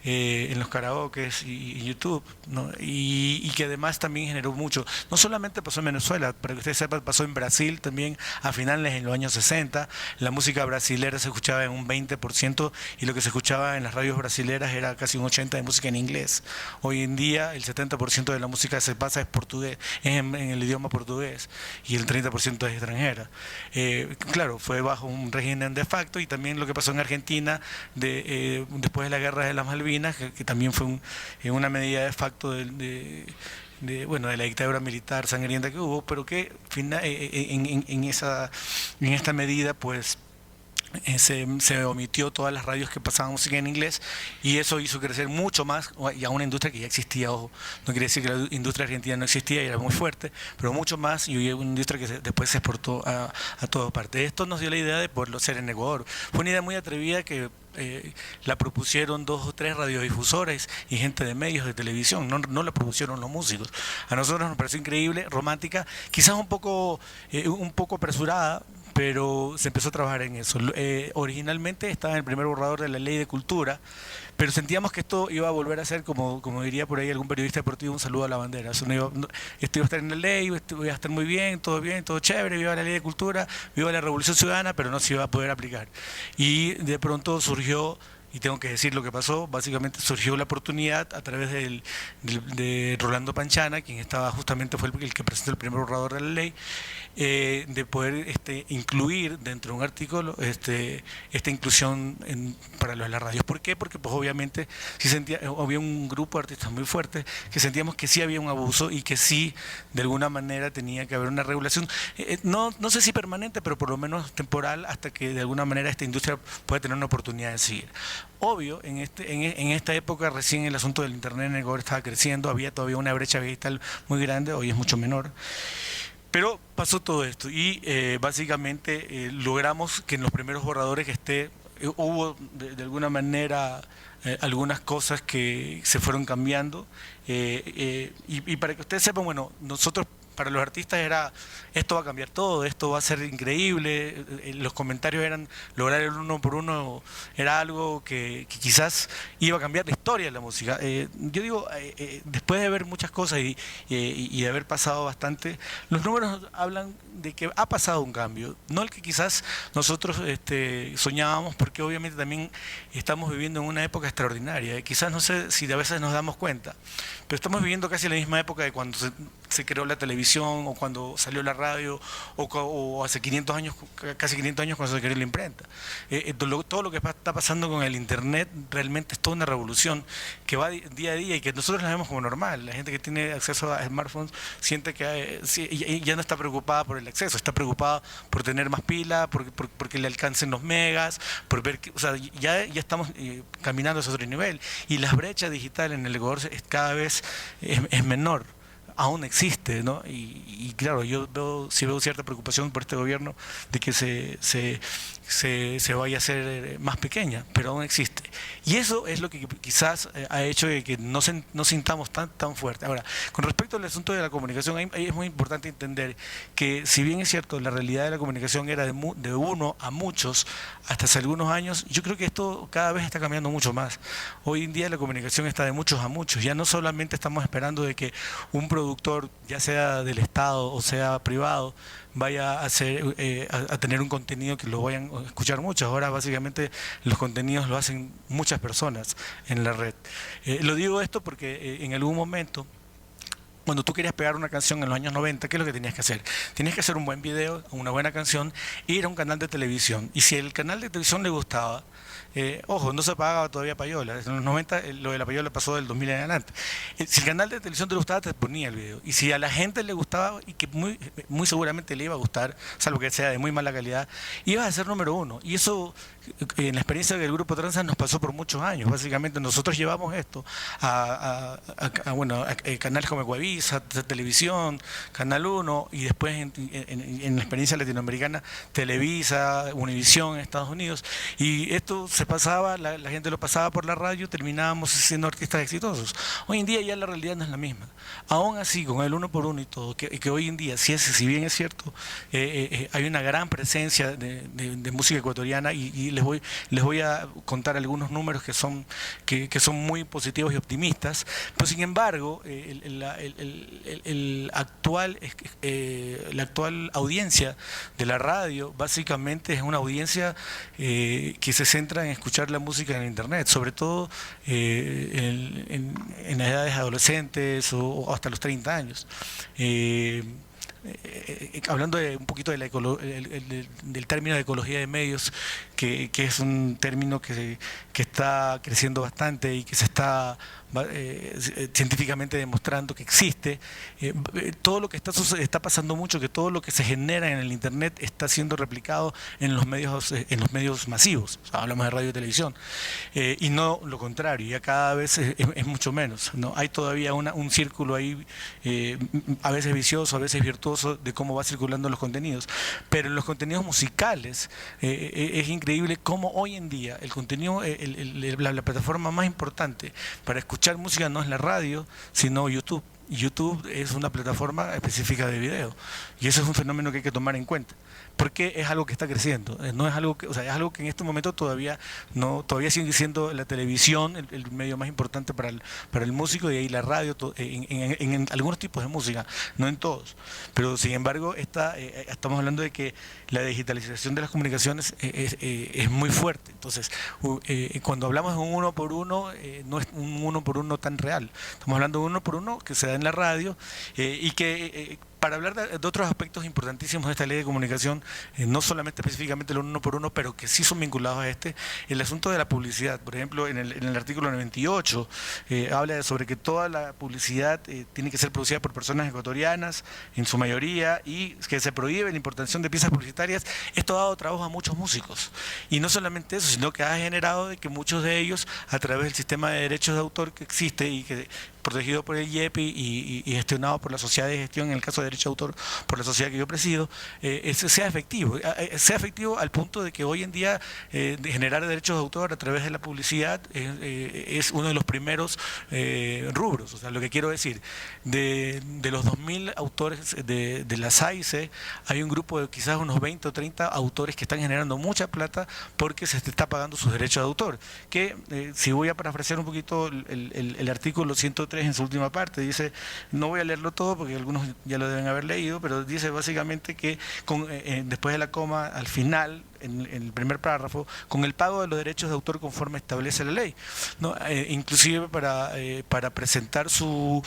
en los karaokes y YouTube, ¿no? Y que además también generó mucho. No solamente pasó en Venezuela, para que ustedes sepan, pasó en Brasil también a finales de los años 60. La música brasilera se escuchaba en un 20%, y lo que se escuchaba en las radios brasileras era casi un 80% de música en inglés. Hoy en día el 70% de la música que se pasa es portugués, en el idioma portugués, y el 30% es extranjera. Claro, fue bajo un régimen de facto, y también lo que pasó en Argentina después de la guerra de las Malvinas, que también fue una medida de facto de la dictadura militar sangrienta que hubo, pero que en esta medida pues se omitió todas las radios que pasaban música en inglés, y eso hizo crecer mucho más, y a una industria que ya existía. Ojo, no quiere decir que la industria argentina no existía y era muy fuerte, pero mucho más, y una industria que después se exportó a todas partes. Esto nos dio la idea de poderlo hacer en Ecuador. Fue una idea muy atrevida que la propusieron 2 o 3 radiodifusores y gente de medios de televisión, no la propusieron los músicos. A nosotros nos pareció increíble, romántica, quizás un poco apresurada, pero se empezó a trabajar en eso. Originalmente estaba en el primer borrador de la Ley de Cultura, pero sentíamos que esto iba a volver a ser, como diría por ahí algún periodista deportivo, un saludo a la bandera. Esto iba a estar en la ley, esto iba a estar muy bien, todo chévere, viva la Ley de Cultura, viva la Revolución Ciudadana, pero no se iba a poder aplicar. Y de pronto surgió, y tengo que decir lo que pasó, básicamente surgió la oportunidad a través de Rolando Panchana, quien fue el que presentó el primer borrador de la ley, de poder incluir dentro de un artículo esta inclusión para las radios. ¿Por qué? Porque pues obviamente había un grupo de artistas muy fuerte que sentíamos que sí había un abuso y que sí de alguna manera tenía que haber una regulación, no sé si permanente, pero por lo menos temporal, hasta que de alguna manera esta industria pueda tener una oportunidad de seguir. Obvio, en esta época recién el asunto del internet en Ecuador estaba creciendo, había todavía una brecha digital muy grande, hoy es mucho menor. Pero pasó todo esto y básicamente logramos que en los primeros borradores hubo de alguna manera algunas cosas que se fueron cambiando y para que ustedes sepan, bueno, nosotros para los artistas era, esto va a cambiar todo, esto va a ser increíble, los comentarios eran, lograr el 1 por 1 era algo que quizás iba a cambiar la historia de la música. Yo digo, después de ver muchas cosas y de haber pasado bastante, los números hablan de que ha pasado un cambio, no el que quizás nosotros soñábamos, porque obviamente también estamos viviendo en una época extraordinaria, quizás no sé si a veces nos damos cuenta, pero estamos viviendo casi la misma época de cuando se creó la televisión o cuando salió la radio o hace 500 años, casi 500 años cuando se creó la imprenta. Todo lo que está pasando con el internet realmente es toda una revolución que va día a día y que nosotros la vemos como normal. La gente que tiene acceso a smartphones siente que ya no está preocupada por el acceso, está preocupada por tener más pila, porque le alcancen los megas, por ver que, o sea, ya estamos caminando hacia otro nivel y las brechas digitales en el Ecuador cada vez es menor. Aún existe, ¿no? Y claro, yo sí veo cierta preocupación por este gobierno de que se vaya a hacer más pequeña, pero aún existe. Y eso es lo que quizás ha hecho de que no sintamos tan fuerte. Ahora, con respecto al asunto de la comunicación, ahí es muy importante entender que si bien es cierto, la realidad de la comunicación era de uno a muchos hasta hace algunos años, yo creo que esto cada vez está cambiando mucho más. Hoy en día la comunicación está de muchos a muchos, ya no solamente estamos esperando de que un productor, ya sea del Estado o sea privado, vaya a tener un contenido que lo vayan a escuchar muchos. Ahora básicamente los contenidos lo hacen muchas personas en la red. Lo digo esto porque en algún momento, cuando tú querías pegar una canción en los años 90, ¿qué es lo que tenías que hacer? Tenías que hacer un buen video, una buena canción, e ir a un canal de televisión. Y si el canal de televisión le gustaba, ojo, no se pagaba todavía payola. En los 90 lo de la payola pasó del 2000 en adelante. Si el canal de televisión te gustaba, te ponía el video. Y si a la gente le gustaba, y que muy seguramente le iba a gustar, salvo que sea de muy mala calidad, ibas a ser número 1. Y eso, en la experiencia del Grupo Tranza, nos pasó por muchos años. Básicamente nosotros llevamos esto a canales como Ecuavisa, Televisión, Canal 1, y después en la experiencia latinoamericana, Televisa, Univisión en Estados Unidos. Y esto se pasaba, la gente lo pasaba por la radio, terminábamos siendo artistas exitosos. Hoy en día ya la realidad no es la misma. Aún así, con el 1 por 1 y todo, que hoy en día, si bien es cierto, hay una gran presencia de música ecuatoriana y les voy a contar algunos números que son muy positivos y optimistas, pero sin embargo, la actual audiencia de la radio básicamente es una audiencia que se centra en escuchar la música en internet, sobre todo en las edades adolescentes o hasta los 30 años. Hablando un poquito del término de ecología de medios, que es un término que está creciendo bastante y que se está científicamente demostrando que existe, todo lo que está pasando mucho, que todo lo que se genera en el internet está siendo replicado en los medios masivos, o sea, hablamos de radio y televisión, y no lo contrario, ya cada vez es mucho menos, ¿no? Hay todavía un círculo ahí, a veces vicioso, a veces virtuoso, virtuoso de cómo va circulando los contenidos. Pero en los contenidos musicales es increíble cómo hoy en día el contenido, la plataforma más importante para escuchar música no es la radio, sino YouTube. YouTube es una plataforma específica de video y eso es un fenómeno que hay que tomar en cuenta porque es algo que está creciendo, no es algo que, o sea, es algo que en este momento todavía sigue siendo la televisión el medio más importante para el músico y ahí la radio en algunos tipos de música, no en todos, pero sin embargo estamos hablando de que la digitalización de las comunicaciones es muy fuerte, entonces cuando hablamos de un uno por uno no es un uno por uno tan real, estamos hablando de un uno por uno que se da en la radio y que para hablar de otros aspectos importantísimos de esta ley de comunicación, no solamente específicamente el uno por uno, pero que sí son vinculados a el asunto de la publicidad. Por ejemplo, en el artículo 98 habla sobre que toda la publicidad tiene que ser producida por personas ecuatorianas, en su mayoría, y que se prohíbe la importación de piezas publicitarias. Esto ha dado trabajo a muchos músicos. Y no solamente eso, sino que ha generado de que muchos de ellos, a través del sistema de derechos de autor que existe y que protegido por el IEPI y gestionado por la sociedad de gestión, en el caso de derecho de autor, por la sociedad que yo presido, sea efectivo al punto de que hoy en día de generar derechos de autor a través de la publicidad es uno de los primeros rubros. O sea, lo que quiero decir, de los 2.000 autores de la SAICE, hay un grupo de quizás unos 20 o 30 autores que están generando mucha plata porque se está pagando sus derechos de autor, que si voy a parafrasear un poquito el artículo 103 en su última parte, dice, no voy a leerlo todo porque algunos ya lo deben haber leído, pero dice básicamente que después de la coma, al final, en el primer párrafo, con el pago de los derechos de autor conforme establece la ley, ¿no? Inclusive para presentar su...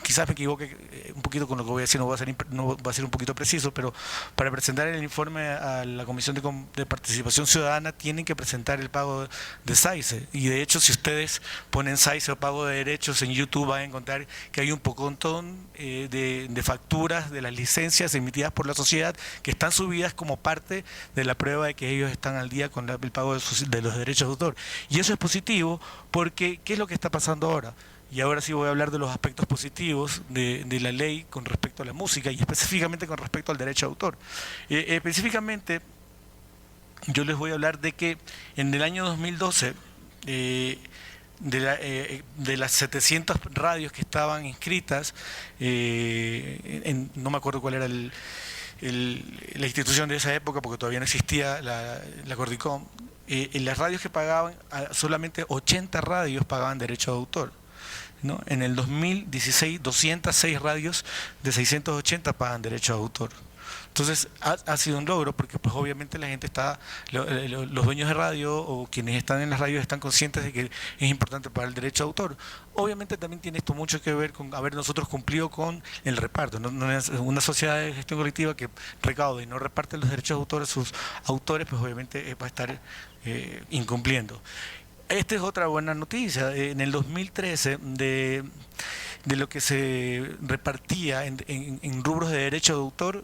quizás me equivoque un poquito con lo que voy a decir, no va a ser un poquito preciso, pero para presentar el informe a la Comisión de Participación Ciudadana tienen que presentar el pago de SAICE, y de hecho si ustedes ponen SAICE o pago de derechos en YouTube van a encontrar que hay un montón de facturas de las licencias emitidas por la sociedad que están subidas como parte de la prueba de que ellos están al día con el pago de los derechos de autor, y eso es positivo porque ¿qué es lo que está pasando ahora? Y ahora sí voy a hablar de los aspectos positivos de la ley con respecto a la música y específicamente con respecto al derecho de autor. Específicamente, yo les voy a hablar de que en el año 2012, de las 700 radios que estaban inscritas, no me acuerdo cuál era la institución de esa época porque todavía no existía la Cordicom, en las radios que pagaban, solamente 80 radios pagaban derecho de autor, ¿no? En el 2016, 206 radios de 680 pagan derecho de autor. Entonces ha sido un logro porque pues obviamente la gente los dueños de radio o quienes están en las radios están conscientes de que es importante pagar el derecho de autor. Obviamente también tiene esto mucho que ver con haber nosotros cumplido con el reparto. No es una sociedad de gestión colectiva que recauda y no reparte los derechos de autor a sus autores, pues obviamente va a estar incumpliendo. Esta es otra buena noticia. En el 2013, de lo que se repartía en rubros de derecho de autor,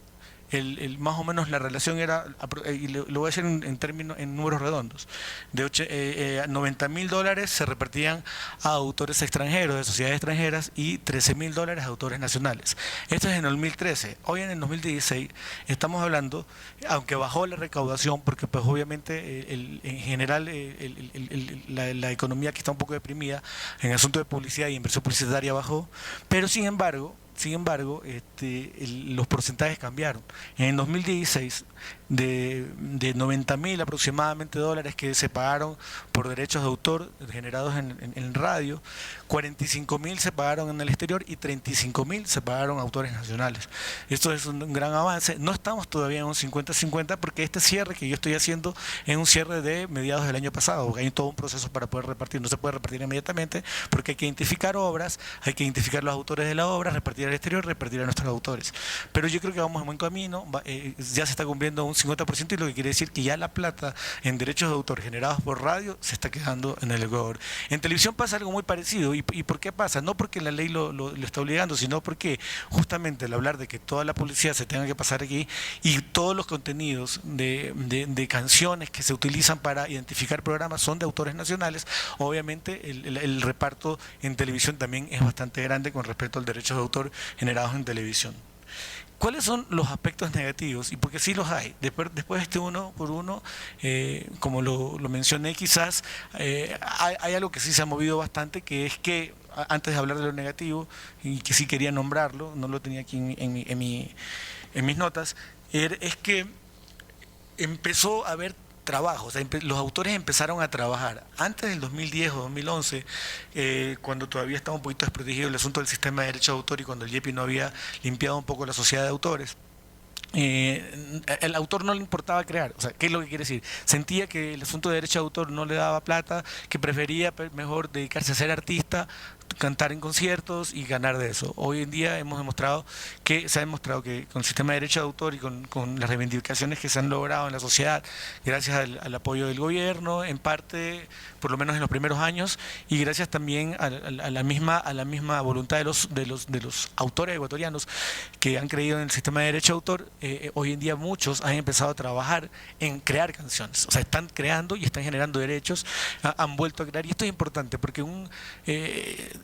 más o menos la relación era, y lo voy a decir en números redondos, de $90.000 se repartían a autores extranjeros, de sociedades extranjeras, y $13.000 a autores nacionales. Esto es en el 2013. Hoy en el 2016 estamos hablando, aunque bajó la recaudación, porque pues obviamente en general la economía que está un poco deprimida en el asunto de publicidad y inversión publicitaria bajó, pero sin embargo, los porcentajes cambiaron. En el 2016, de 90.000 aproximadamente dólares que se pagaron por derechos de autor generados en radio, 45.000 se pagaron en el exterior y 35.000 se pagaron a autores nacionales. Esto es un gran avance. No estamos todavía en un 50-50 porque este cierre que yo estoy haciendo es un cierre de mediados del año pasado, porque hay todo un proceso para poder repartir. No se puede repartir inmediatamente porque hay que identificar obras, hay que identificar los autores de la obra, repartir al exterior, repartir a nuestros autores. Pero yo creo que vamos en buen camino, ya se está cumpliendo un 50%, y lo que quiere decir que ya la plata en derechos de autor generados por radio se está quedando en el Ecuador. En televisión pasa algo muy parecido. ¿Y por qué pasa? No porque la ley lo está obligando, sino porque justamente al hablar de que toda la publicidad se tenga que pasar aquí y todos los contenidos de canciones que se utilizan para identificar programas son de autores nacionales, obviamente el reparto en televisión también es bastante grande con respecto al derecho de autor generados en televisión. ¿Cuáles son los aspectos negativos? Y porque sí los hay. Después de este uno por uno, como lo mencioné, quizás hay algo que sí se ha movido bastante, que es que antes de hablar de lo negativo, y que sí quería nombrarlo, no lo tenía aquí en mis notas, es que empezó a haber trabajo, o sea, los autores empezaron a trabajar. Antes del 2010 o 2011, cuando todavía estaba un poquito desprotegido el asunto del sistema de derecho de autor y cuando el YEPI no había limpiado un poco la sociedad de autores, el autor no le importaba crear. O sea, ¿qué es lo que quiere decir? Sentía que el asunto de derecho de autor no le daba plata, que prefería mejor dedicarse a ser artista, cantar en conciertos y ganar de eso. Hoy en día se ha demostrado que con el sistema de derecho de autor y con las reivindicaciones que se han logrado en la sociedad, gracias al apoyo del gobierno, en parte, por lo menos en los primeros años, y gracias también a la misma voluntad de los autores ecuatorianos que han creído en el sistema de derecho de autor, hoy en día muchos han empezado a trabajar en crear canciones. O sea, están creando y están generando derechos, han vuelto a crear, y esto es importante porque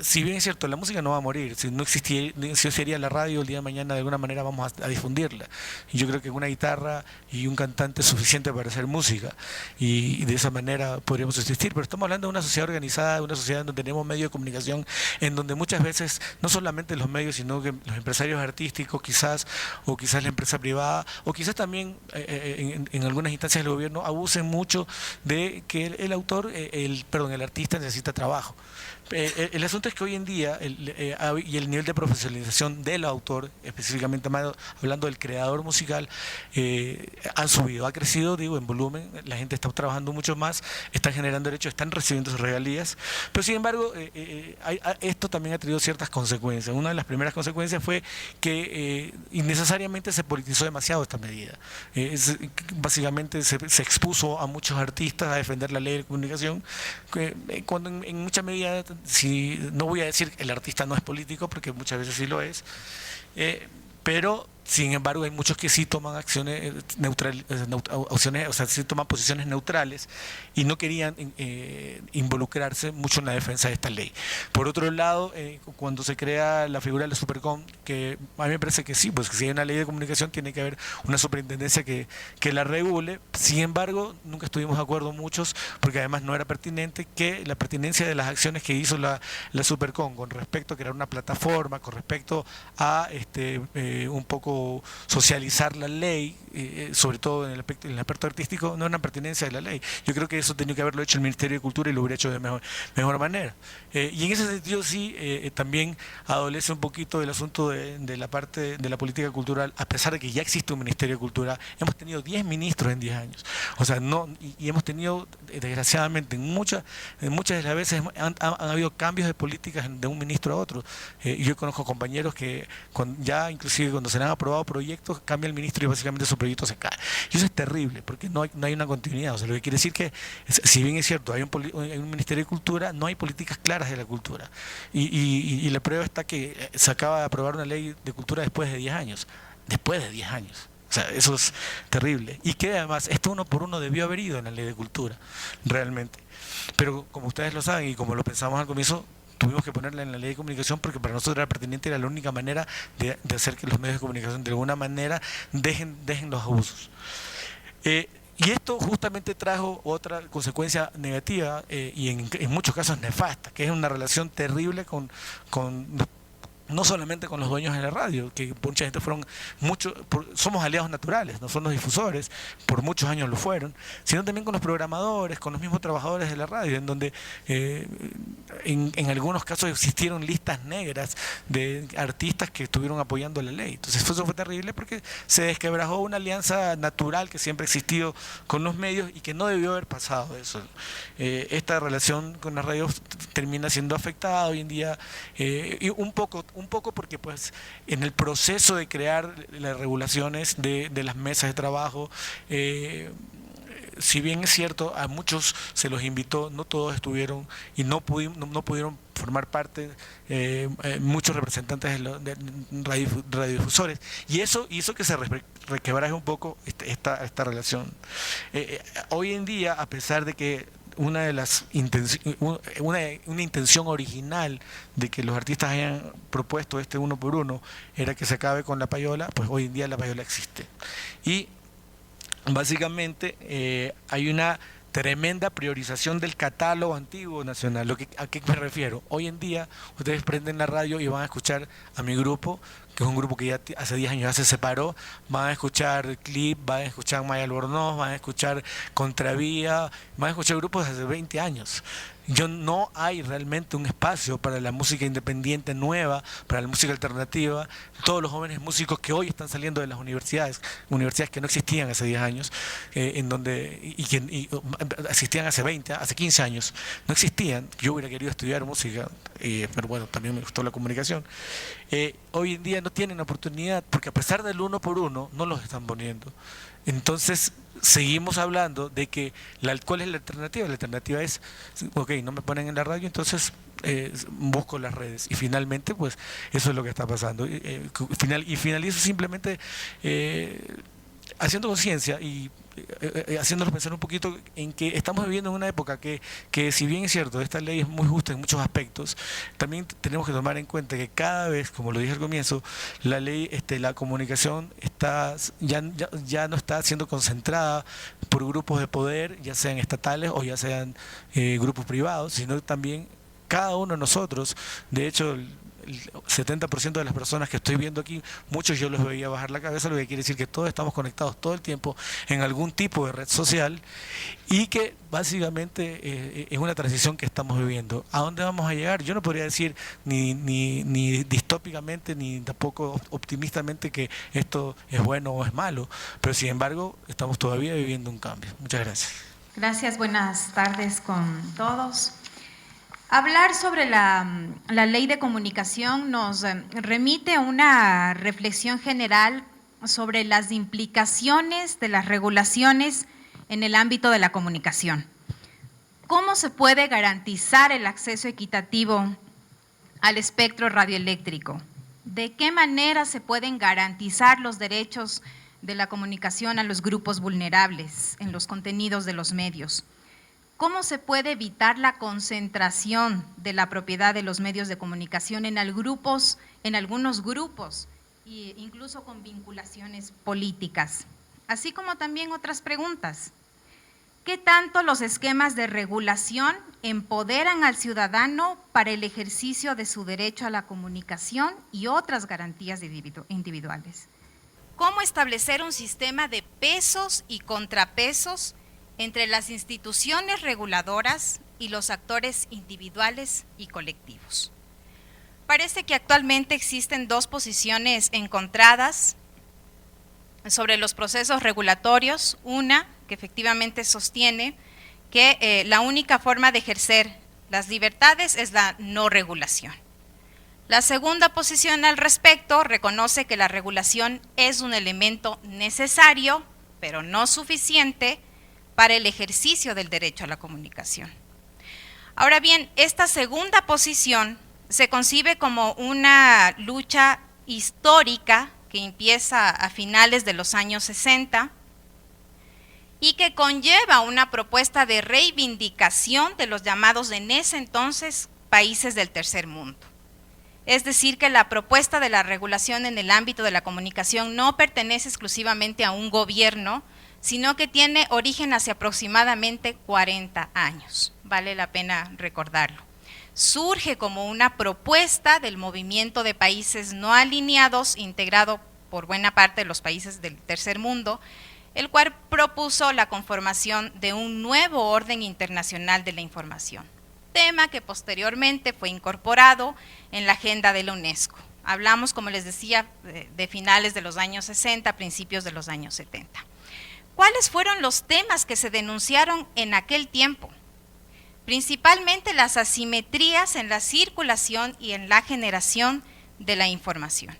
si bien es cierto, la música no va a morir, si no existiría la radio, el día de mañana de alguna manera vamos a difundirla. Y yo creo que una guitarra y un cantante es suficiente para hacer música, y de esa manera podríamos existir. Pero estamos hablando de una sociedad organizada, de una sociedad donde tenemos medios de comunicación, en donde muchas veces, no solamente los medios, sino que los empresarios artísticos quizás, o quizás la empresa privada, o quizás también en algunas instancias del gobierno, abusen mucho de que el artista necesita trabajo. El asunto es que hoy en día y el nivel de profesionalización del autor, específicamente hablando del creador musical, han subido, ha crecido, digo, en volumen. La gente está trabajando mucho más, están generando derechos, están recibiendo sus regalías, pero sin embargo esto también ha tenido ciertas consecuencias. Una de las primeras consecuencias fue que innecesariamente se politizó demasiado esta medida. Básicamente se expuso a muchos artistas a defender la ley de comunicación, cuando en mucha medida, no voy a decir que el artista no es político, porque muchas veces sí lo es, pero sin embargo hay muchos que sí toman acciones o sea, sí toman posiciones neutrales y no querían involucrarse mucho en la defensa de esta ley. Por otro lado, cuando se crea la figura de la Supercom, que a mí me parece que sí, pues que si hay una ley de comunicación tiene que haber una superintendencia que la regule. Sin embargo, nunca estuvimos de acuerdo muchos, porque además no era pertinente, que la pertinencia de las acciones que hizo la Supercom con respecto a crear una plataforma, con respecto a un poco socializar la ley, sobre todo en el aspecto artístico, no es una pertinencia de la ley. Yo creo que eso tenía que haberlo hecho el Ministerio de Cultura y lo hubiera hecho de mejor manera. Y en ese sentido sí, también adolece un poquito del asunto de la parte de la política cultural, a pesar de que ya existe un Ministerio de Cultura. Hemos tenido 10 ministros en 10 años. O sea, y hemos tenido, desgraciadamente, en muchas de las veces han habido cambios de políticas de un ministro a otro. Y yo conozco compañeros que ya inclusive cuando se le han aprobado proyectos, cambia el ministro y básicamente su proyecto se cae. Y eso es terrible, porque no hay una continuidad. O sea, lo que quiere decir que, si bien es cierto, hay un Ministerio de Cultura, no hay políticas claras de la cultura. Y la prueba está que se acaba de aprobar una ley de cultura después de 10 años. Después de 10 años. O sea, eso es terrible. Y que además, esto uno por uno debió haber ido en la ley de cultura, realmente. Pero como ustedes lo saben y como lo pensamos al comienzo, tuvimos que ponerla en la ley de comunicación porque para nosotros era pertinente, era la única manera de hacer que los medios de comunicación de alguna manera dejen los abusos. Y esto justamente trajo otra consecuencia negativa y en muchos casos nefasta, que es una relación terrible con no solamente con los dueños de la radio, que mucha gente somos aliados naturales, no son los difusores, por muchos años lo fueron, sino también con los programadores, con los mismos trabajadores de la radio, en donde en algunos casos existieron listas negras de artistas que estuvieron apoyando la ley. Entonces eso fue terrible porque se desquebrajó una alianza natural que siempre ha existido con los medios y que no debió haber pasado eso. Esta relación con las radios termina siendo afectada hoy en día, y un poco porque pues en el proceso de crear las regulaciones de las mesas de trabajo, si bien es cierto, a muchos se los invitó, no todos estuvieron y no pudieron formar parte, muchos representantes de radiodifusores, y eso hizo que se requebraje un poco esta relación. Hoy en día, a pesar de que una de las una intención original de que los artistas hayan propuesto este 1 por 1 era que se acabe con la payola, pues hoy en día la payola existe. Y básicamente hay una tremenda priorización del catálogo antiguo nacional. ¿A qué me refiero? Hoy en día ustedes prenden la radio y van a escuchar a mi grupo, que es un grupo que ya hace 10 años ya se separó, van a escuchar Clip, van a escuchar Maya Albornoz, van a escuchar Contravía, van a escuchar grupos de hace 20 años. No hay realmente un espacio para la música independiente nueva, para la música alternativa. Todos los jóvenes músicos que hoy están saliendo de las universidades que no existían hace 10 años, que existían hace 20, hace 15 años, no existían. Yo hubiera querido estudiar música, pero bueno, también me gustó la comunicación. Hoy en día no tienen oportunidad, porque a pesar del 1 por 1, no los están poniendo. Entonces, seguimos hablando de que ¿cuál es la alternativa? La alternativa es, ok, no me ponen en la radio, entonces busco las redes. Y finalmente, pues, eso es lo que está pasando. Y finalizo simplemente haciendo conciencia y haciéndonos pensar un poquito en que estamos viviendo en una época que si bien es cierto, esta ley es muy justa en muchos aspectos, también tenemos que tomar en cuenta que cada vez, como lo dije al comienzo, la ley, la comunicación ya no está siendo concentrada por grupos de poder, ya sean estatales o ya sean grupos privados, sino que también cada uno de nosotros. De hecho, el 70% de las personas que estoy viendo aquí, muchos yo los veía bajar la cabeza, lo que quiere decir que todos estamos conectados todo el tiempo en algún tipo de red social, y que básicamente es una transición que estamos viviendo. ¿A dónde vamos a llegar? Yo no podría decir ni distópicamente ni tampoco optimistamente que esto es bueno o es malo, pero sin embargo estamos todavía viviendo un cambio. Muchas gracias. Gracias, buenas tardes con todos. Hablar sobre la ley de comunicación nos remite a una reflexión general sobre las implicaciones de las regulaciones en el ámbito de la comunicación. ¿Cómo se puede garantizar el acceso equitativo al espectro radioeléctrico? ¿De qué manera se pueden garantizar los derechos de la comunicación a los grupos vulnerables en los contenidos de los medios? ¿Cómo se puede evitar la concentración de la propiedad de los medios de comunicación en algunos grupos, e incluso con vinculaciones políticas? Así como también otras preguntas. ¿Qué tanto los esquemas de regulación empoderan al ciudadano para el ejercicio de su derecho a la comunicación y otras garantías individuales? ¿Cómo establecer un sistema de pesos y contrapesos entre las instituciones reguladoras y los actores individuales y colectivos? Parece que actualmente existen dos posiciones encontradas sobre los procesos regulatorios. Una que efectivamente sostiene que la única forma de ejercer las libertades es la no regulación. La segunda posición al respecto reconoce que la regulación es un elemento necesario, pero no suficiente, para el ejercicio del derecho a la comunicación. Ahora bien, esta segunda posición se concibe como una lucha histórica que empieza a finales de los años 60 y que conlleva una propuesta de reivindicación de los llamados en ese entonces países del tercer mundo. Es decir, que la propuesta de la regulación en el ámbito de la comunicación no pertenece exclusivamente a un gobierno, sino que tiene origen hace aproximadamente 40 años, vale la pena recordarlo. Surge como una propuesta del movimiento de países no alineados, integrado por buena parte de los países del tercer mundo, el cual propuso la conformación de un nuevo orden internacional de la información, tema que posteriormente fue incorporado en la agenda de la UNESCO. Hablamos, como les decía, de finales de los años 60, principios de los años 70. ¿Cuáles fueron los temas que se denunciaron en aquel tiempo? Principalmente las asimetrías en la circulación y en la generación de la información.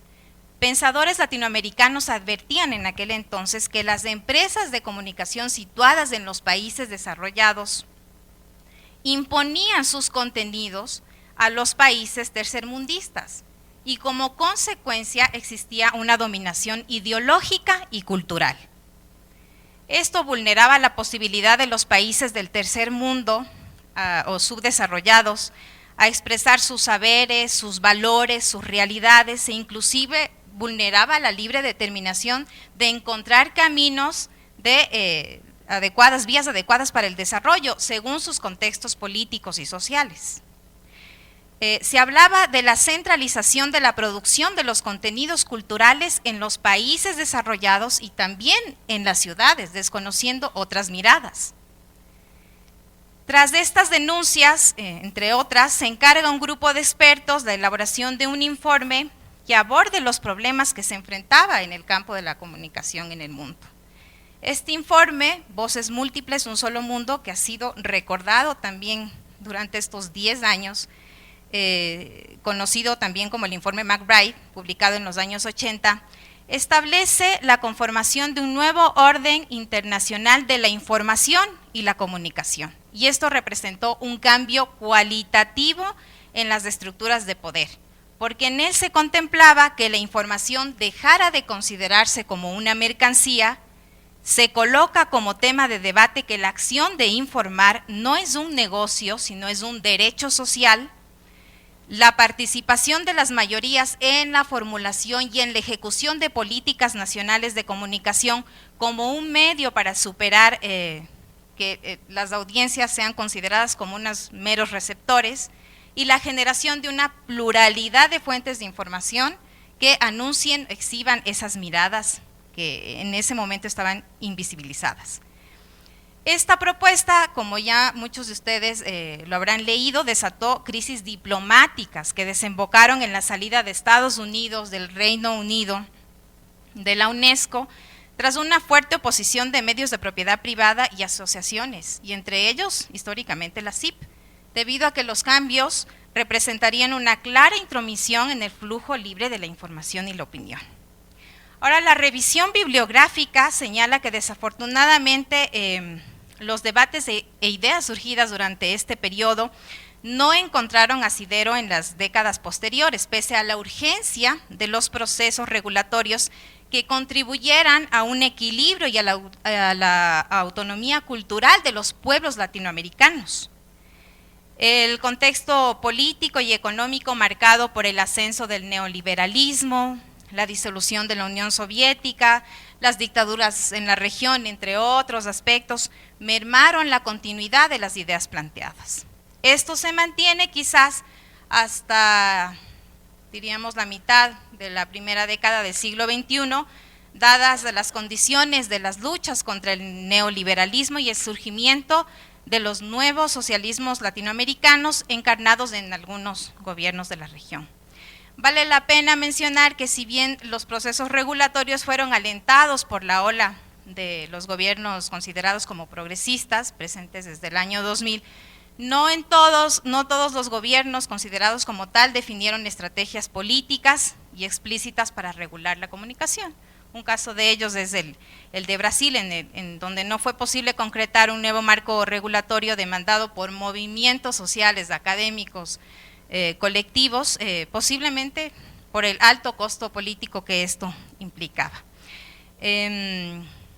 Pensadores latinoamericanos advertían en aquel entonces que las empresas de comunicación situadas en los países desarrollados imponían sus contenidos a los países tercermundistas y como consecuencia existía una dominación ideológica y cultural. Esto vulneraba la posibilidad de los países del tercer mundo o subdesarrollados a expresar sus saberes, sus valores, sus realidades, e inclusive vulneraba la libre determinación de encontrar caminos de vías adecuadas para el desarrollo, según sus contextos políticos y sociales. Se hablaba de la centralización de la producción de los contenidos culturales en los países desarrollados y también en las ciudades, desconociendo otras miradas. Tras de estas denuncias, entre otras, se encarga un grupo de expertos la elaboración de un informe que aborde los problemas que se enfrentaba en el campo de la comunicación en el mundo. Este informe, Voces Múltiples, un solo mundo, que ha sido recordado también durante estos 10 años, conocido también como el informe McBride, publicado en los años 80, establece la conformación de un nuevo orden internacional de la información y la comunicación. Y esto representó un cambio cualitativo en las estructuras de poder, porque en él se contemplaba que la información dejara de considerarse como una mercancía, se coloca como tema de debate que la acción de informar no es un negocio, sino es un derecho social. La participación de las mayorías en la formulación y en la ejecución de políticas nacionales de comunicación como un medio para superar que las audiencias sean consideradas como unos meros receptores, y la generación de una pluralidad de fuentes de información que anuncien, exhiban esas miradas que en ese momento estaban invisibilizadas. Esta propuesta, como ya muchos de ustedes lo habrán leído, desató crisis diplomáticas que desembocaron en la salida de Estados Unidos, del Reino Unido, de la UNESCO, tras una fuerte oposición de medios de propiedad privada y asociaciones, y entre ellos, históricamente, la CIP, debido a que los cambios representarían una clara intromisión en el flujo libre de la información y la opinión. Ahora, la revisión bibliográfica señala que desafortunadamente los debates e ideas surgidas durante este periodo no encontraron asidero en las décadas posteriores, pese a la urgencia de los procesos regulatorios que contribuyeran a un equilibrio y a la autonomía cultural de los pueblos latinoamericanos. El contexto político y económico marcado por el ascenso del neoliberalismo, la disolución de la Unión Soviética, las dictaduras en la región, entre otros aspectos, mermaron la continuidad de las ideas planteadas. Esto se mantiene quizás hasta, diríamos, la mitad de la primera década del siglo XXI, dadas las condiciones de las luchas contra el neoliberalismo y el surgimiento de los nuevos socialismos latinoamericanos encarnados en algunos gobiernos de la región. Vale la pena mencionar que si bien los procesos regulatorios fueron alentados por la ola de los gobiernos considerados como progresistas, presentes desde el año 2000, no todos los gobiernos considerados como tal definieron estrategias políticas y explícitas para regular la comunicación. Un caso de ellos es el de Brasil, en donde no fue posible concretar un nuevo marco regulatorio demandado por movimientos sociales, académicos, colectivos, posiblemente por el alto costo político que esto implicaba.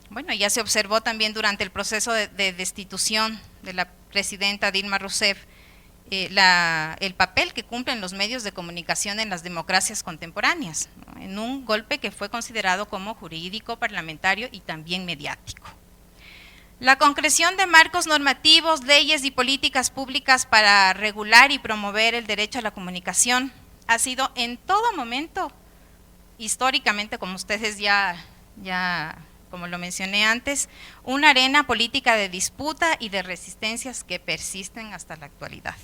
Bueno, ya se observó también durante el proceso de destitución de la presidenta Dilma Rousseff el papel que cumplen los medios de comunicación en las democracias contemporáneas, ¿no? En un golpe que fue considerado como jurídico, parlamentario y también mediático. La concreción de marcos normativos, leyes y políticas públicas para regular y promover el derecho a la comunicación ha sido en todo momento, históricamente, como ustedes ya como lo mencioné antes, una arena política de disputa y de resistencias que persisten hasta la actualidad.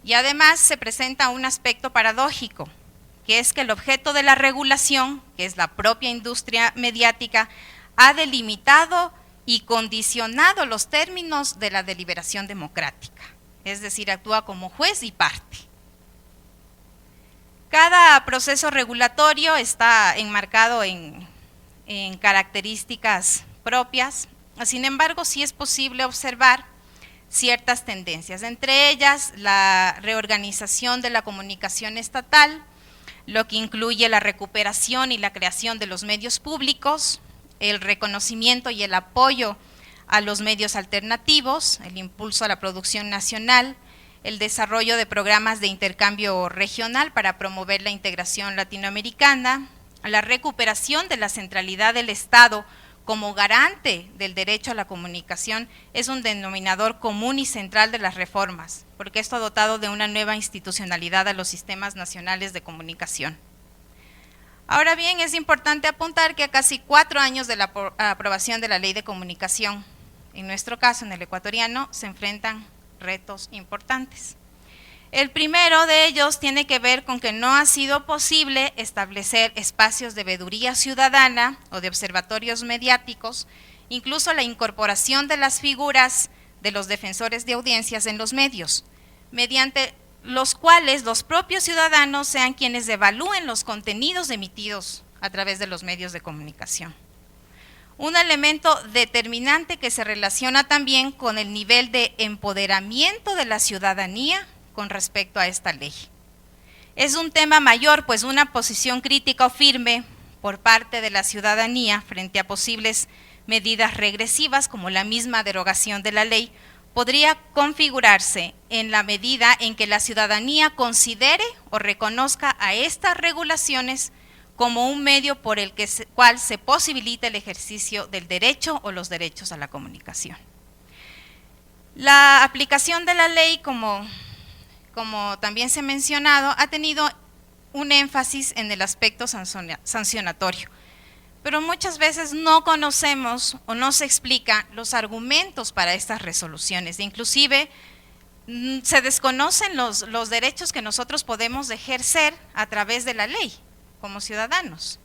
Y además se presenta un aspecto paradójico, que es que el objeto de la regulación, que es la propia industria mediática, ha delimitado y condicionado los términos de la deliberación democrática, es decir, actúa como juez y parte. Cada proceso regulatorio está enmarcado en características propias, sin embargo, sí es posible observar ciertas tendencias, entre ellas la reorganización de la comunicación estatal, lo que incluye la recuperación y la creación de los medios públicos, el reconocimiento y el apoyo a los medios alternativos, el impulso a la producción nacional, el desarrollo de programas de intercambio regional para promover la integración latinoamericana, la recuperación de la centralidad del Estado como garante del derecho a la comunicación es un denominador común y central de las reformas, porque esto ha dotado de una nueva institucionalidad a los sistemas nacionales de comunicación. Ahora bien, es importante apuntar que a casi 4 años de la aprobación de la Ley de Comunicación, en nuestro caso, en el ecuatoriano, se enfrentan retos importantes. El primero de ellos tiene que ver con que no ha sido posible establecer espacios de veeduría ciudadana o de observatorios mediáticos, incluso la incorporación de las figuras de los defensores de audiencias en los medios, mediante los cuales los propios ciudadanos sean quienes evalúen los contenidos emitidos a través de los medios de comunicación. Un elemento determinante que se relaciona también con el nivel de empoderamiento de la ciudadanía con respecto a esta ley. Es un tema mayor, pues una posición crítica o firme por parte de la ciudadanía frente a posibles medidas regresivas como la misma derogación de la ley podría configurarse en la medida en que la ciudadanía considere o reconozca a estas regulaciones como un medio por el cual se posibilita el ejercicio del derecho o los derechos a la comunicación. La aplicación de la ley, como también se ha mencionado, ha tenido un énfasis en el aspecto sancionatorio, pero muchas veces no conocemos o no se explican los argumentos para estas resoluciones, inclusive se desconocen los derechos que nosotros podemos ejercer a través de la ley como ciudadanos.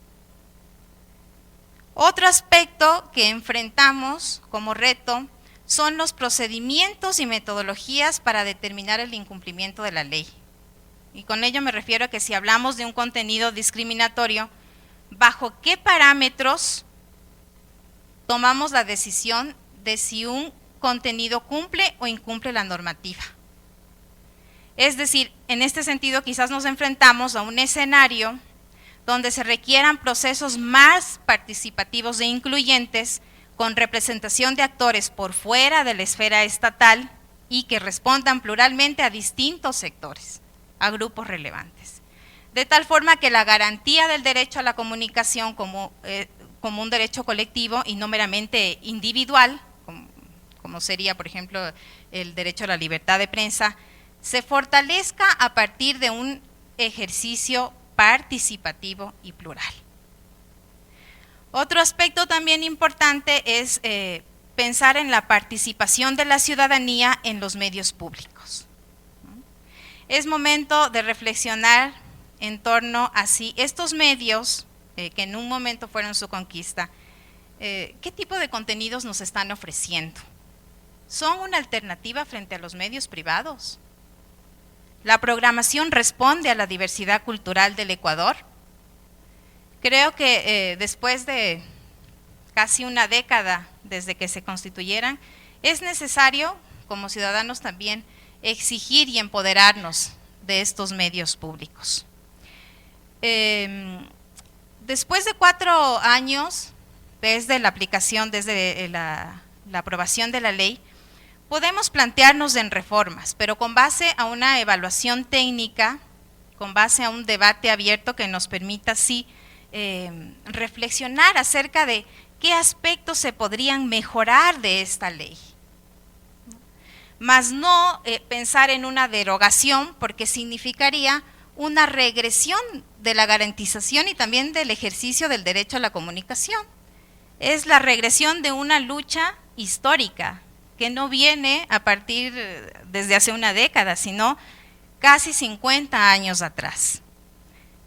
Otro aspecto que enfrentamos como reto son los procedimientos y metodologías para determinar el incumplimiento de la ley. Y con ello me refiero a que si hablamos de un contenido discriminatorio, ¿bajo qué parámetros tomamos la decisión de si un contenido cumple o incumple la normativa? Es decir, en este sentido quizás nos enfrentamos a un escenario donde se requieran procesos más participativos e incluyentes con representación de actores por fuera de la esfera estatal y que respondan pluralmente a distintos sectores, a grupos relevantes. De tal forma que la garantía del derecho a la comunicación como un derecho colectivo y no meramente individual, como sería, por ejemplo, el derecho a la libertad de prensa, se fortalezca a partir de un ejercicio participativo y plural. Otro aspecto también importante es pensar en la participación de la ciudadanía en los medios públicos. Es momento de reflexionar en torno a si estos medios, que en un momento fueron su conquista, ¿qué tipo de contenidos nos están ofreciendo? ¿Son una alternativa frente a los medios privados? ¿La programación responde a la diversidad cultural del Ecuador? Creo que después de casi una década desde que se constituyeran, es necesario, como ciudadanos también, exigir y empoderarnos de estos medios públicos. Después de 4 años, desde la aplicación, desde la aprobación de la ley, podemos plantearnos en reformas, pero con base a una evaluación técnica, con base a un debate abierto que nos permita así reflexionar acerca de qué aspectos se podrían mejorar de esta ley. Más no pensar en una derogación, porque significaría una regresión de la garantización y también del ejercicio del derecho a la comunicación. Es la regresión de una lucha histórica que no viene a partir desde hace una década, sino casi 50 años atrás.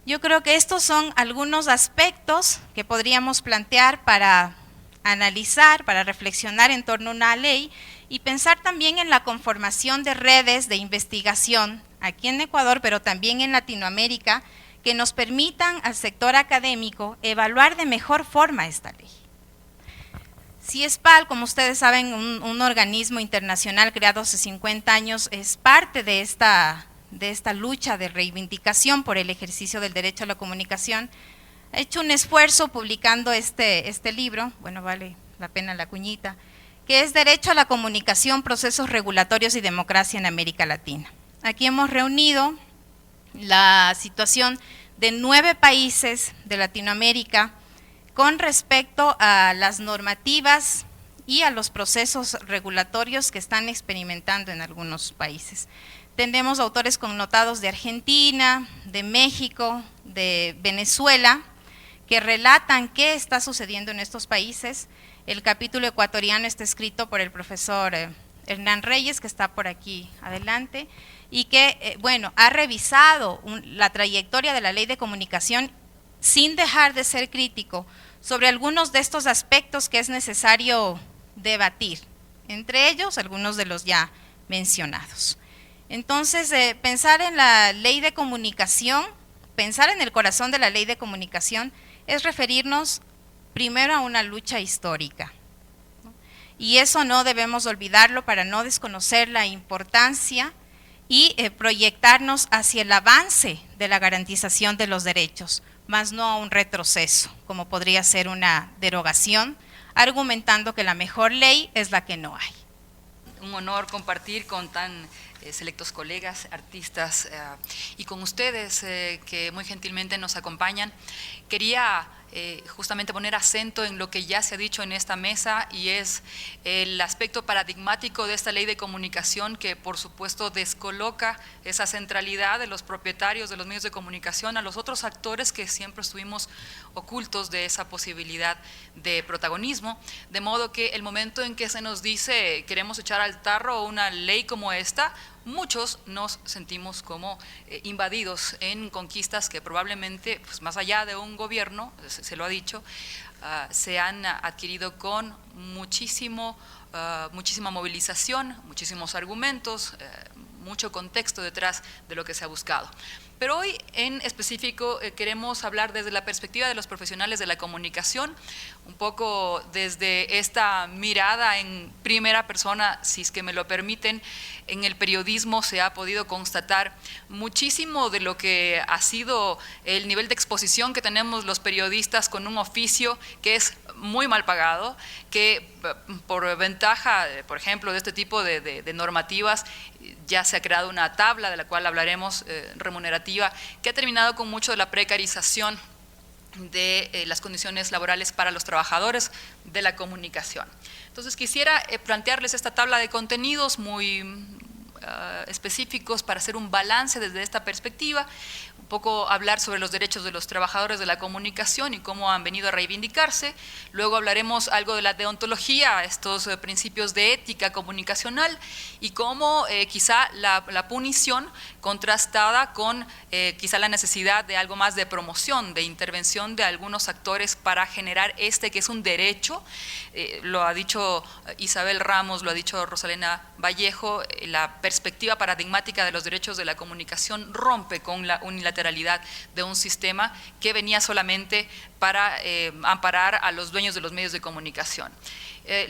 Yo creo que estos son algunos aspectos que podríamos plantear para analizar, para reflexionar en torno a una ley y pensar también en la conformación de redes de investigación aquí en Ecuador, pero también en Latinoamérica, que nos permitan al sector académico evaluar de mejor forma esta ley. CIESPAL, como ustedes saben, un organismo internacional creado hace 50 años, es parte de esta lucha de reivindicación por el ejercicio del derecho a la comunicación. ha hecho un esfuerzo publicando este libro, bueno, vale la pena la cuñita, que es Derecho a la Comunicación, Procesos Regulatorios y Democracia en América Latina. Aquí hemos reunido la situación de 9 países de Latinoamérica con respecto a las normativas y a los procesos regulatorios que están experimentando en algunos países. Tenemos autores connotados de Argentina, de México, de Venezuela, que relatan qué está sucediendo en estos países. El capítulo ecuatoriano está escrito por el profesor Hernán Reyes, que está por aquí adelante, y que, bueno, ha revisado la trayectoria de la Ley de Comunicación sin dejar de ser crítico sobre algunos de estos aspectos que es necesario debatir, entre ellos algunos de los ya mencionados. Entonces, pensar en la Ley de Comunicación, pensar en el corazón de la Ley de Comunicación es referirnos primero a una lucha histórica, ¿no? Y eso no debemos olvidarlo para no desconocer la importancia y proyectarnos hacia el avance de la garantización de los derechos, más no a un retroceso, como podría ser una derogación, argumentando que la mejor ley es la que no hay. Un honor compartir con tan selectos colegas, artistas y con ustedes que muy gentilmente nos acompañan. Quería justamente poner acento en lo que ya se ha dicho en esta mesa y es el aspecto paradigmático de esta ley de comunicación que por supuesto descoloca esa centralidad de los propietarios de los medios de comunicación a los otros actores que siempre estuvimos ocultos de esa posibilidad de protagonismo, de modo que el momento en que se nos dice queremos echar al tarro una ley como esta, muchos nos sentimos como invadidos en conquistas que probablemente, pues más allá de un gobierno, se lo ha dicho, se han adquirido con muchísima movilización, muchísimos argumentos, mucho contexto detrás de lo que se ha buscado. Pero hoy en específico queremos hablar desde la perspectiva de los profesionales de la comunicación, un poco desde esta mirada en primera persona, si es que me lo permiten. En el periodismo se ha podido constatar muchísimo de lo que ha sido el nivel de exposición que tenemos los periodistas con un oficio que es muy mal pagado, que por ventaja, por ejemplo, de este tipo de normativas, ya se ha creado una tabla de la cual hablaremos remunerativa, que ha terminado con mucho de la precarización de las condiciones laborales para los trabajadores de la comunicación. Entonces quisiera plantearles esta tabla de contenidos muy específicos para hacer un balance desde esta perspectiva, un poco hablar sobre los derechos de los trabajadores de la comunicación y cómo han venido a reivindicarse. Luego hablaremos algo de la deontología, estos principios de ética comunicacional y cómo quizá la punición contrastada con quizá la necesidad de algo más de promoción, de intervención de algunos actores para generar que es un derecho. Lo ha dicho Isabel Ramos, lo ha dicho Rosalena Vallejo, la perspectiva paradigmática de los derechos de la comunicación rompe con la unilateralidad de un sistema que venía solamente para amparar a los dueños de los medios de comunicación.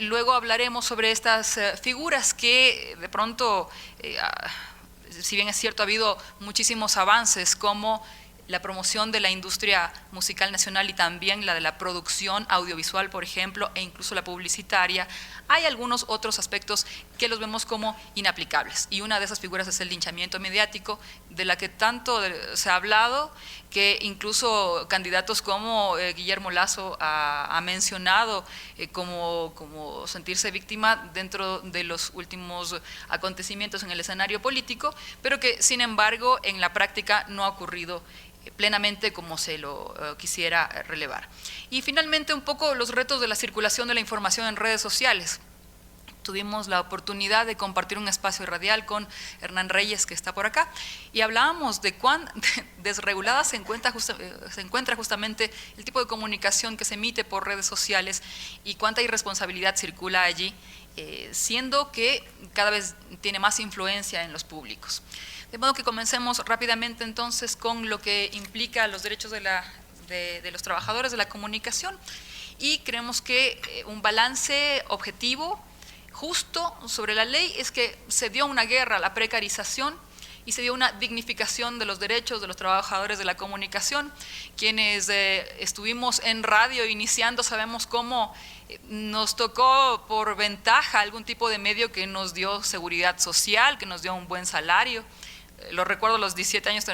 Luego hablaremos sobre estas figuras que de pronto, si bien es cierto, ha habido muchísimos avances como la promoción de la industria musical nacional y también la de la producción audiovisual, por ejemplo, e incluso la publicitaria, hay algunos otros aspectos que los vemos como inaplicables. Y una de esas figuras es el linchamiento mediático, de la que tanto se ha hablado, que incluso candidatos como Guillermo Lasso ha mencionado como sentirse víctima dentro de los últimos acontecimientos en el escenario político, pero que sin embargo en la práctica no ha ocurrido plenamente como se lo quisiera relevar. Y finalmente un poco los retos de la circulación de la información en redes sociales. Tuvimos la oportunidad de compartir un espacio radial con Hernán Reyes, que está por acá, y hablábamos de cuán desregulada se encuentra justamente el tipo de comunicación que se emite por redes sociales y cuánta irresponsabilidad circula allí, siendo que cada vez tiene más influencia en los públicos. De modo que comencemos rápidamente entonces con lo que implica los derechos de los trabajadores de la comunicación, y creemos que un balance objetivo, justo sobre la ley, es que se dio una guerra a la precarización y se dio una dignificación de los derechos de los trabajadores de la comunicación. Quienes estuvimos en radio iniciando sabemos cómo nos tocó por ventaja algún tipo de medio que nos dio seguridad social, que nos dio un buen salario. Lo recuerdo a los 17 años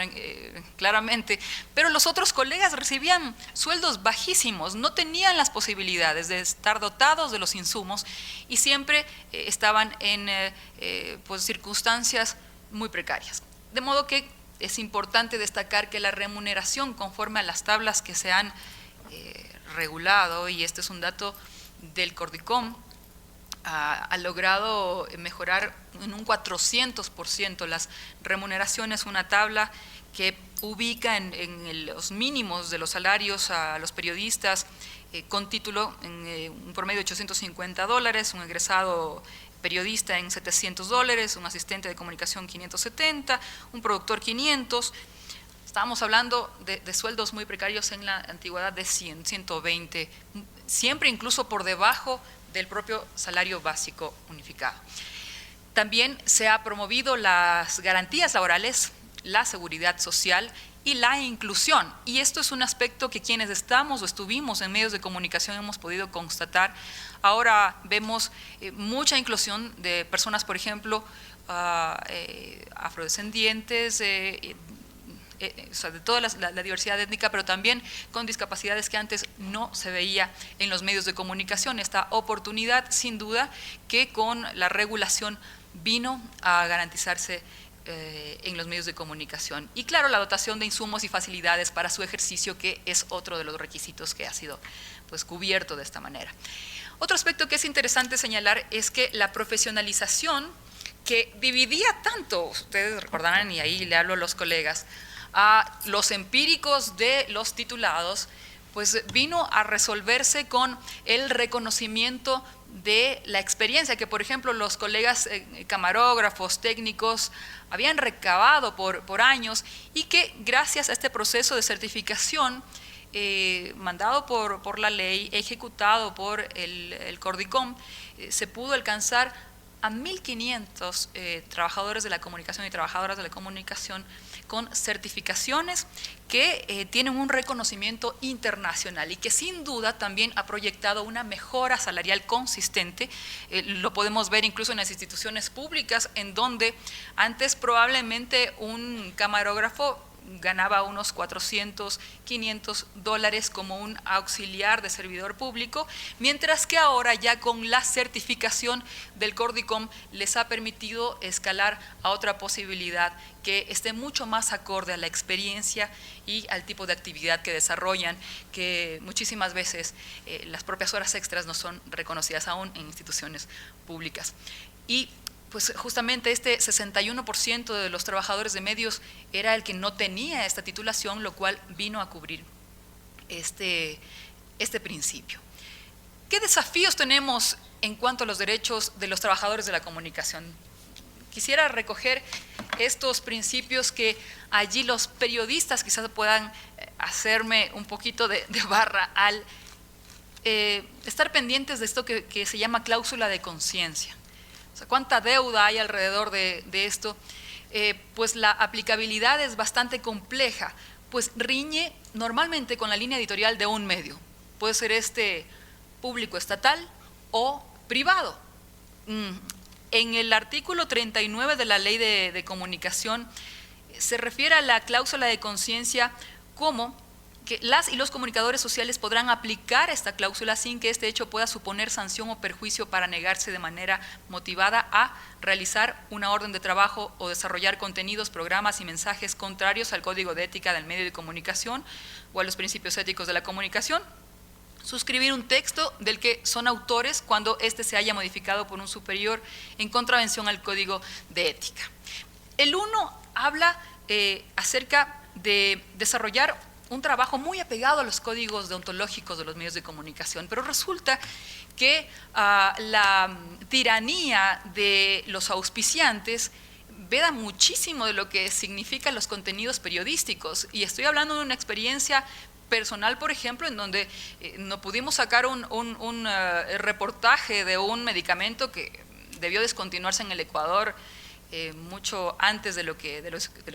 claramente, pero los otros colegas recibían sueldos bajísimos, no tenían las posibilidades de estar dotados de los insumos y siempre estaban en pues, circunstancias muy precarias. De modo que es importante destacar que la remuneración conforme a las tablas que se han regulado, y este es un dato del Cordicom, ha logrado mejorar en un 400% las remuneraciones, una tabla que ubica en los mínimos de los salarios a los periodistas con título en un promedio de $850, un egresado periodista en $700, un asistente de comunicación 570, un productor 500. Estábamos hablando de sueldos muy precarios en la antigüedad de 100, 120, siempre incluso por debajo del propio salario básico unificado. También se ha promovido las garantías laborales, la seguridad social y la inclusión. Y esto es un aspecto que quienes estamos o estuvimos en medios de comunicación hemos podido constatar. Ahora vemos mucha inclusión de personas, por ejemplo, afrodescendientes, o sea, de toda la diversidad étnica, pero también con discapacidades que antes no se veía en los medios de comunicación. Esta oportunidad, sin duda, que con la regulación vino a garantizarse en los medios de comunicación. Y claro, la dotación de insumos y facilidades para su ejercicio, que es otro de los requisitos que ha sido pues, cubierto de esta manera. Otro aspecto que es interesante señalar es que la profesionalización que dividía tanto, ustedes recordarán, y ahí le hablo a los colegas, a los empíricos de los titulados, pues vino a resolverse con el reconocimiento de la experiencia que, por ejemplo, los colegas camarógrafos, técnicos, habían recabado por años y que gracias a este proceso de certificación mandado por la ley, ejecutado por el Cordicom, se pudo alcanzar a 1.500 trabajadores de la comunicación y trabajadoras de la comunicación con certificaciones que tienen un reconocimiento internacional y que sin duda también ha proyectado una mejora salarial consistente. Lo podemos ver incluso en las instituciones públicas, en donde antes probablemente un camarógrafo ganaba unos $400, $500 como un auxiliar de servidor público, mientras que ahora ya con la certificación del Cordicom les ha permitido escalar a otra posibilidad que esté mucho más acorde a la experiencia y al tipo de actividad que desarrollan, que muchísimas veces las propias horas extras no son reconocidas aún en instituciones públicas. Y pues justamente este 61% de los trabajadores de medios era el que no tenía esta titulación, lo cual vino a cubrir este principio. ¿Qué desafíos tenemos en cuanto a los derechos de los trabajadores de la comunicación? Quisiera recoger estos principios que allí los periodistas quizás puedan hacerme un poquito de barra al estar pendientes de esto que se llama cláusula de conciencia. O sea, ¿cuánta deuda hay alrededor de esto? Pues la aplicabilidad es bastante compleja, pues riñe normalmente con la línea editorial de un medio. Puede ser público estatal o privado. En el artículo 39 de la Ley de Comunicación se refiere a la cláusula de conciencia como que las y los comunicadores sociales podrán aplicar esta cláusula sin que este hecho pueda suponer sanción o perjuicio para negarse de manera motivada a realizar una orden de trabajo o desarrollar contenidos, programas y mensajes contrarios al Código de Ética del Medio de Comunicación o a los principios éticos de la comunicación. Suscribir un texto del que son autores cuando éste se haya modificado por un superior en contravención al Código de Ética. El 1 habla acerca de desarrollar un trabajo muy apegado a los códigos deontológicos de los medios de comunicación, pero resulta que la tiranía de los auspiciantes veda muchísimo de lo que significan los contenidos periodísticos, y estoy hablando de una experiencia personal, por ejemplo, en donde no pudimos sacar un reportaje de un medicamento que debió descontinuarse en el Ecuador mucho antes de lo que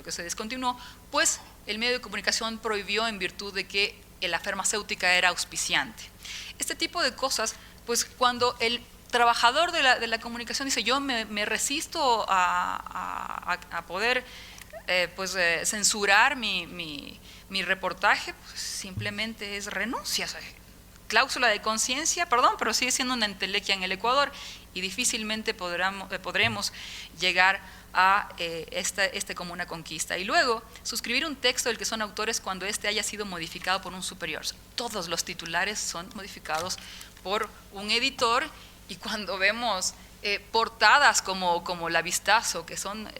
se descontinuó, pues el medio de comunicación prohibió en virtud de que la farmacéutica era auspiciante. Este tipo de cosas, pues cuando el trabajador de la comunicación dice yo me resisto a poder censurar mi reportaje, pues simplemente es renuncia. O sea, cláusula de conciencia, perdón, pero sigue siendo una entelequia en el Ecuador y difícilmente podremos llegar a como una conquista. Y luego, suscribir un texto del que son autores cuando éste haya sido modificado por un superior. Todos los titulares son modificados por un editor, y cuando vemos portadas como La Vistazo, que son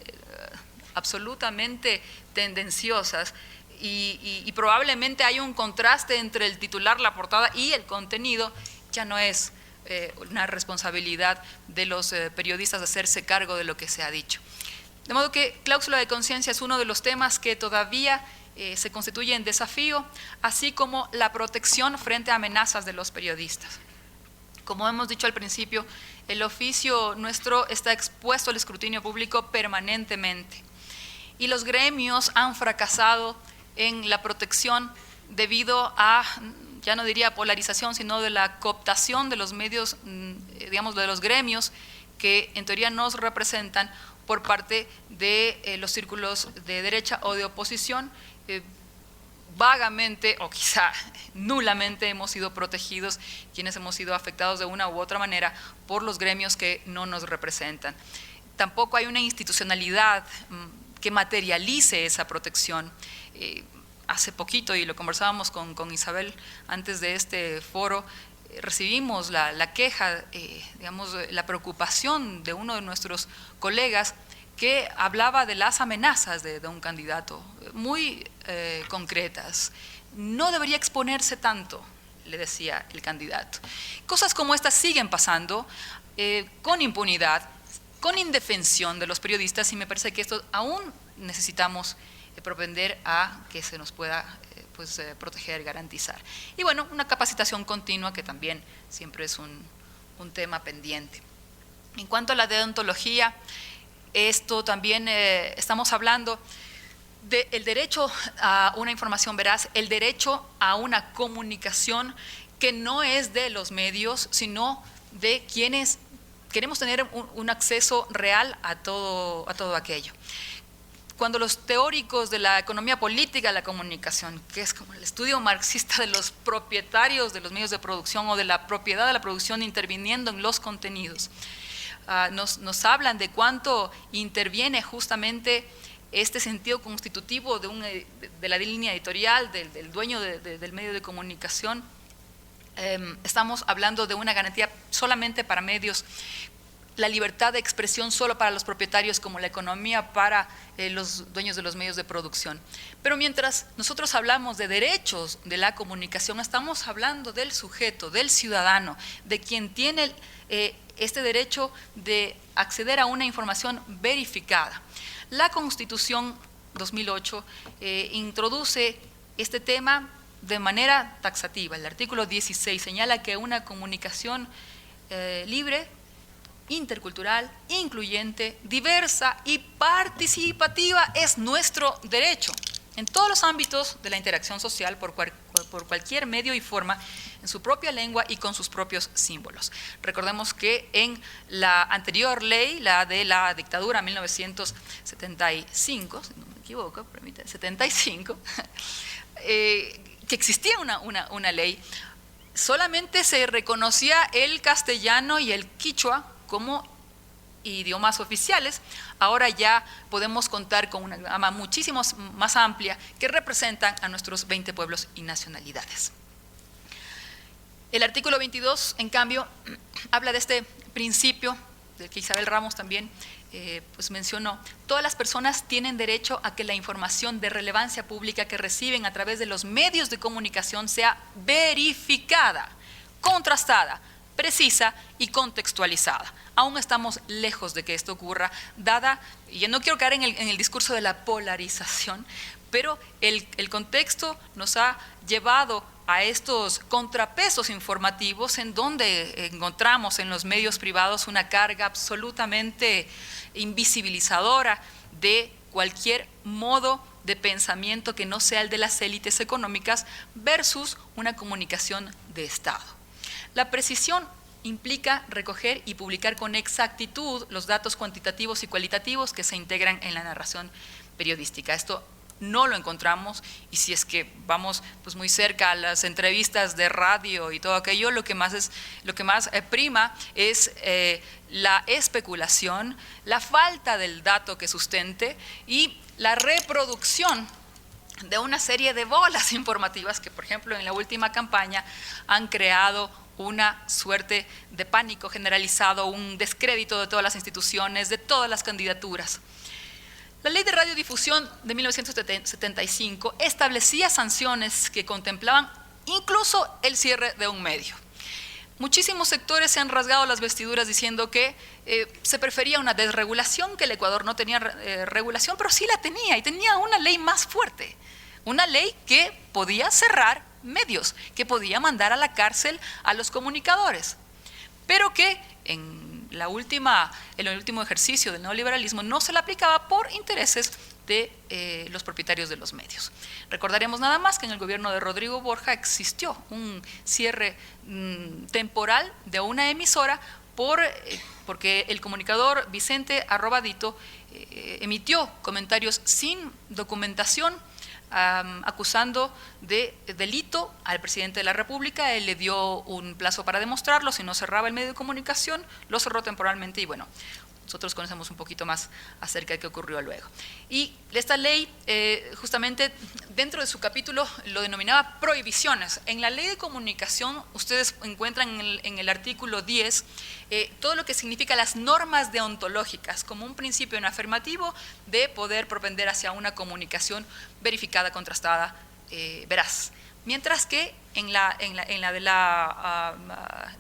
absolutamente tendenciosas, y probablemente hay un contraste entre el titular, la portada y el contenido, ya no es una responsabilidad de los periodistas hacerse cargo de lo que se ha dicho. De modo que cláusula de conciencia es uno de los temas que todavía se constituye en desafío, así como la protección frente a amenazas de los periodistas. Como hemos dicho al principio, el oficio nuestro está expuesto al escrutinio público permanentemente, y los gremios han fracasado en la protección debido a, ya no diría polarización, sino de la cooptación de los medios, digamos, de los gremios que en teoría nos representan por parte de los círculos de derecha o de oposición. Vagamente o quizá nulamente hemos sido protegidos quienes hemos sido afectados de una u otra manera por los gremios que no nos representan. Tampoco hay una institucionalidad que materialice esa protección. Hace poquito, y lo conversábamos con Isabel antes de este foro, recibimos la queja, digamos, la preocupación de uno de nuestros colegas que hablaba de las amenazas de un candidato, muy concretas. No debería exponerse tanto, le decía el candidato. Cosas como estas siguen pasando con impunidad, con indefensión de los periodistas, y me parece que esto aún necesitamos propender a que se nos pueda proteger, garantizar. Y bueno, una capacitación continua que también siempre es un tema pendiente. En cuanto a la deontología, esto también estamos hablando del derecho a una información veraz, el derecho a una comunicación que no es de los medios, sino de quienes queremos tener un acceso real a todo aquello. Cuando los teóricos de la economía política de la comunicación, que es como el estudio marxista de los propietarios de los medios de producción o de la propiedad de la producción interviniendo en los contenidos, nos hablan de cuánto interviene justamente este sentido constitutivo de la línea editorial, del dueño del medio de comunicación. Estamos hablando de una garantía solamente para medios, la libertad de expresión solo para los propietarios, como la economía para los dueños de los medios de producción. Pero mientras nosotros hablamos de derechos de la comunicación, estamos hablando del sujeto, del ciudadano, de quien tiene este derecho de acceder a una información verificada. La Constitución 2008 introduce este tema de manera taxativa. El artículo 16 señala que una comunicación libre, intercultural, incluyente, diversa y participativa es nuestro derecho en todos los ámbitos de la interacción social por cualquier medio y forma, en su propia lengua y con sus propios símbolos. Recordemos que en la anterior ley, la de la dictadura 1975, si no me equivoco, permítame, 75, que existía una ley, solamente se reconocía el castellano y el quichua como idiomas oficiales. Ahora ya podemos contar con una gama muchísimo más amplia que representan a nuestros 20 pueblos y nacionalidades. El artículo 22, en cambio, habla de este principio del que Isabel Ramos también mencionó. Todas las personas tienen derecho a que la información de relevancia pública que reciben a través de los medios de comunicación sea verificada, contrastada, precisa y contextualizada. Aún estamos lejos de que esto ocurra, dada, y yo no quiero caer en el discurso de la polarización, pero el contexto nos ha llevado a estos contrapesos informativos en donde encontramos en los medios privados una carga absolutamente invisibilizadora de cualquier modo de pensamiento que no sea el de las élites económicas versus una comunicación de Estado. La precisión implica recoger y publicar con exactitud los datos cuantitativos y cualitativos que se integran en la narración periodística. Esto no lo encontramos, y si es que vamos pues muy cerca a las entrevistas de radio y todo aquello, lo que más prima es la especulación, la falta del dato que sustente y la reproducción de una serie de bolas informativas que, por ejemplo, en la última campaña han creado una suerte de pánico generalizado, un descrédito de todas las instituciones, de todas las candidaturas. La Ley de Radiodifusión de 1975 establecía sanciones que contemplaban incluso el cierre de un medio. Muchísimos sectores se han rasgado las vestiduras diciendo que se prefería una desregulación, que el Ecuador no tenía regulación, pero sí la tenía, y tenía una ley más fuerte, una ley que podía cerrar medios, que podía mandar a la cárcel a los comunicadores, pero que en el último ejercicio del neoliberalismo no se le aplicaba por intereses de los propietarios de los medios. Recordaremos nada más que en el gobierno de Rodrigo Borja existió un cierre temporal de una emisora porque el comunicador Vicente Arrobadito emitió comentarios sin documentación, acusando de delito al presidente de la República. Él le dio un plazo para demostrarlo, si no cerraba el medio de comunicación, lo cerró temporalmente, y bueno, nosotros conocemos un poquito más acerca de qué ocurrió luego. Y esta ley, justamente dentro de su capítulo, lo denominaba prohibiciones. En la Ley de Comunicación, ustedes encuentran en el artículo 10 todo lo que significa las normas deontológicas, como un principio en afirmativo de poder propender hacia una comunicación verificada, contrastada, veraz. Mientras que en la de la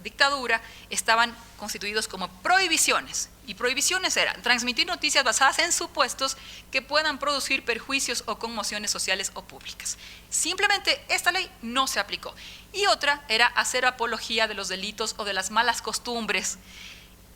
dictadura estaban constituidos como prohibiciones. Y prohibiciones eran transmitir noticias basadas en supuestos que puedan producir perjuicios o conmociones sociales o públicas. Simplemente esta ley no se aplicó. Y otra era hacer apología de los delitos o de las malas costumbres,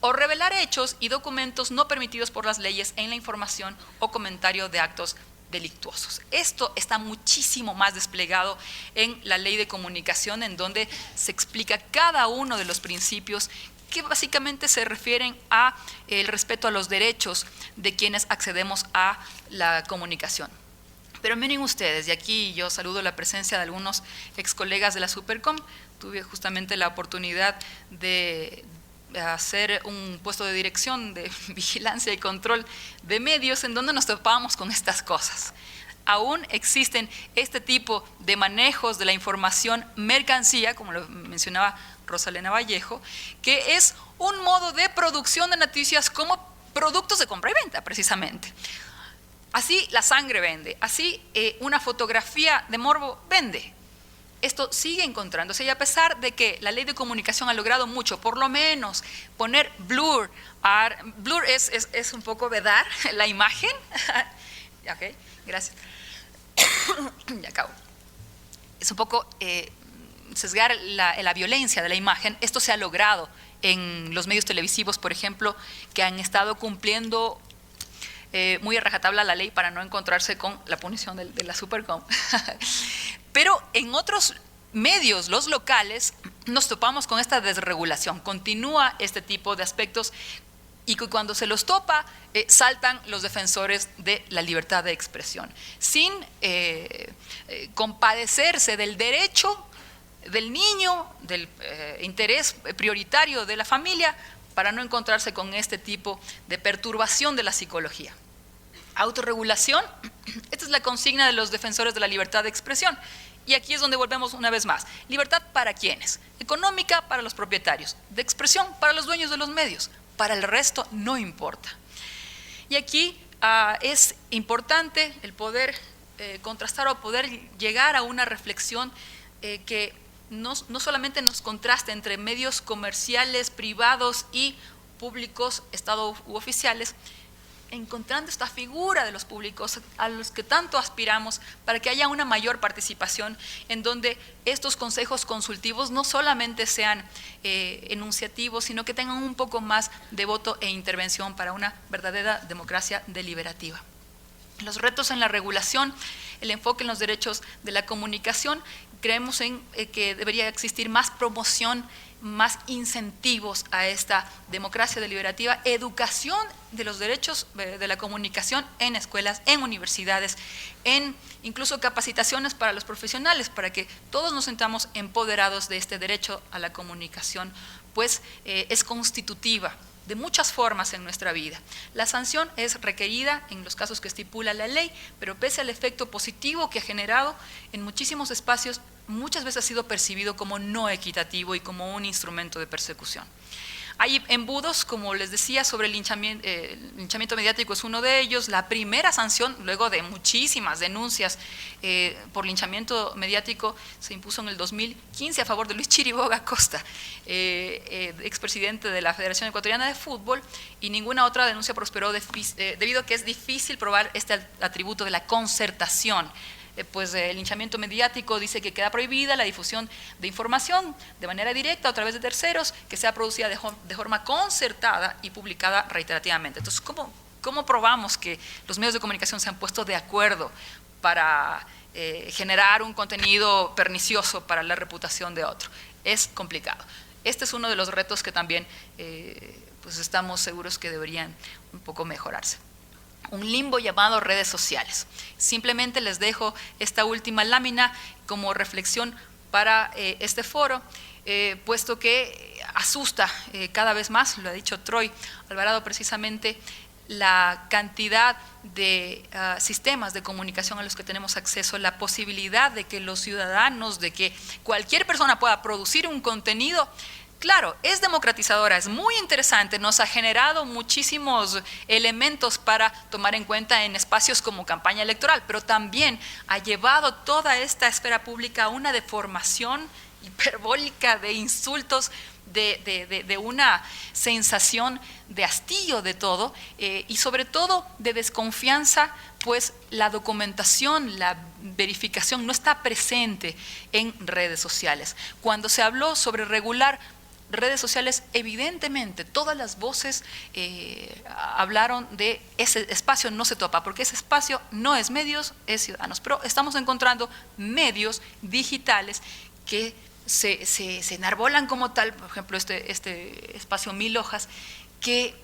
o revelar hechos y documentos no permitidos por las leyes en la información o comentario de actos delictuosos. Esto está muchísimo más desplegado en la Ley de Comunicación, en donde se explica cada uno de los principios que básicamente se refieren a el respeto a los derechos de quienes accedemos a la comunicación. Pero miren ustedes, y aquí yo saludo la presencia de algunos ex colegas de la Supercom. Tuve justamente la oportunidad de hacer un puesto de dirección de vigilancia y control de medios en donde nos topábamos con estas cosas. Aún existen este tipo de manejos de la información mercancía, como lo mencionaba Rosalena Vallejo, que es un modo de producción de noticias como productos de compra y venta, precisamente. Así la sangre vende, así una fotografía de morbo vende. Esto sigue encontrándose, y a pesar de que la Ley de Comunicación ha logrado mucho, por lo menos poner blur. Blur es un poco vedar la imagen. Ok, gracias. Ya acabo. Es un poco sesgar la violencia de la imagen. Esto se ha logrado en los medios televisivos, por ejemplo, que han estado cumpliendo muy a rajatabla la ley para no encontrarse con la punición de la Supercom. Pero en otros medios, los locales, nos topamos con esta desregulación. Continúa este tipo de aspectos, y que cuando se los topa, saltan los defensores de la libertad de expresión, sin compadecerse del derecho del niño, del interés prioritario de la familia, para no encontrarse con este tipo de perturbación de la psicología. Autorregulación, esta es la consigna de los defensores de la libertad de expresión. Y aquí es donde volvemos una vez más. Libertad para ¿quiénes? Económica para los propietarios, de expresión para los dueños de los medios, para el resto no importa. Y aquí es importante el poder contrastar o poder llegar a una reflexión que no solamente nos contraste entre medios comerciales, privados y públicos, Estado u oficiales, encontrando esta figura de los públicos a los que tanto aspiramos para que haya una mayor participación en donde estos consejos consultivos no solamente sean enunciativos, sino que tengan un poco más de voto e intervención para una verdadera democracia deliberativa. Los retos en la regulación, el enfoque en los derechos de la comunicación, creemos en que debería existir más promoción, más incentivos a esta democracia deliberativa, educación de los derechos de la comunicación en escuelas, en universidades, en incluso capacitaciones para los profesionales, para que todos nos sintamos empoderados de este derecho a la comunicación, pues es constitutiva de muchas formas en nuestra vida. La sanción es requerida en los casos que estipula la ley, pero pese al efecto positivo que ha generado en muchísimos espacios, muchas veces ha sido percibido como no equitativo y como un instrumento de persecución. Hay embudos, como les decía, sobre el linchamiento mediático es uno de ellos. La primera sanción, luego de muchísimas denuncias por linchamiento mediático, se impuso en el 2015 a favor de Luis Chiriboga Costa, expresidente de la Federación Ecuatoriana de Fútbol, y ninguna otra denuncia prosperó debido a que es difícil probar este atributo de la concertación. Pues el linchamiento mediático dice que queda prohibida la difusión de información de manera directa o a través de terceros que sea producida de forma concertada y publicada reiterativamente. Entonces, ¿cómo probamos que los medios de comunicación se han puesto de acuerdo para generar un contenido pernicioso para la reputación de otro? Es complicado. Este es uno de los retos que también pues estamos seguros que deberían un poco mejorarse. Un limbo llamado redes sociales. Simplemente les dejo esta última lámina como reflexión para este foro, puesto que asusta cada vez más, lo ha dicho Troy Alvarado precisamente, la cantidad de sistemas de comunicación a los que tenemos acceso, la posibilidad de que los ciudadanos, de que cualquier persona pueda producir un contenido. Claro, es democratizadora, es muy interesante, nos ha generado muchísimos elementos para tomar en cuenta en espacios como campaña electoral, pero también ha llevado toda esta esfera pública a una deformación hiperbólica de insultos, de una sensación de hastío de todo y sobre todo de desconfianza, pues la documentación, la verificación no está presente en redes sociales. Cuando se habló sobre regular redes sociales, evidentemente todas las voces hablaron de ese espacio no se topa, porque ese espacio no es medios, es ciudadanos, pero estamos encontrando medios digitales que se enarbolan como tal, por ejemplo este espacio 1000 hojas, que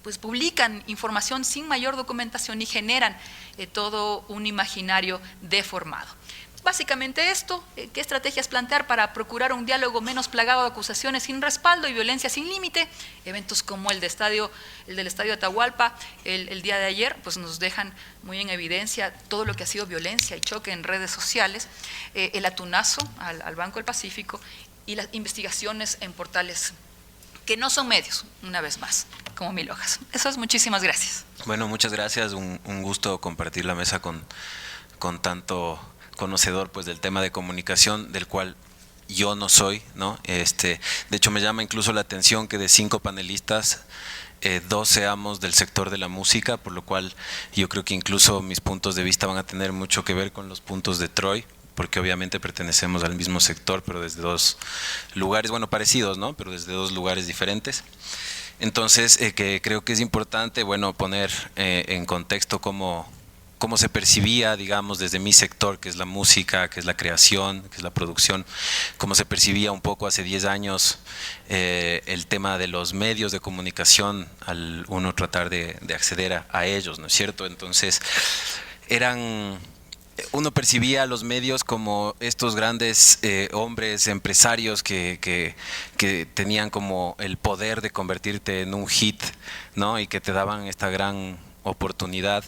pues publican información sin mayor documentación y generan todo un imaginario deformado. Básicamente esto, ¿qué estrategias plantear para procurar un diálogo menos plagado de acusaciones sin respaldo y violencia sin límite? Eventos como el del Estadio Atahualpa el día de ayer, pues nos dejan muy en evidencia todo lo que ha sido violencia y choque en redes sociales, el atunazo al Banco del Pacífico y las investigaciones en portales que no son medios, una vez más, como 1000 hojas. Eso es, muchísimas gracias. Bueno, muchas gracias, un gusto compartir la mesa con tanto conocedor pues del tema de comunicación, del cual yo no soy, ¿no? De hecho me llama incluso la atención que de 5 panelistas 2 seamos del sector de la música, por lo cual yo creo que incluso mis puntos de vista van a tener mucho que ver con los puntos de Troy, porque obviamente pertenecemos al mismo sector, pero desde 2 lugares, bueno, parecidos, ¿no? Pero desde 2 lugares diferentes. Entonces, que creo que es importante, bueno, poner en contexto cómo se percibía, digamos, desde mi sector, que es la música, que es la creación, que es la producción, cómo se percibía un poco hace 10 años el tema de los medios de comunicación al uno tratar de acceder a ellos, ¿no es cierto? Entonces, uno percibía a los medios como estos grandes hombres empresarios que tenían como el poder de convertirte en un hit, ¿no? Y que te daban esta gran oportunidad.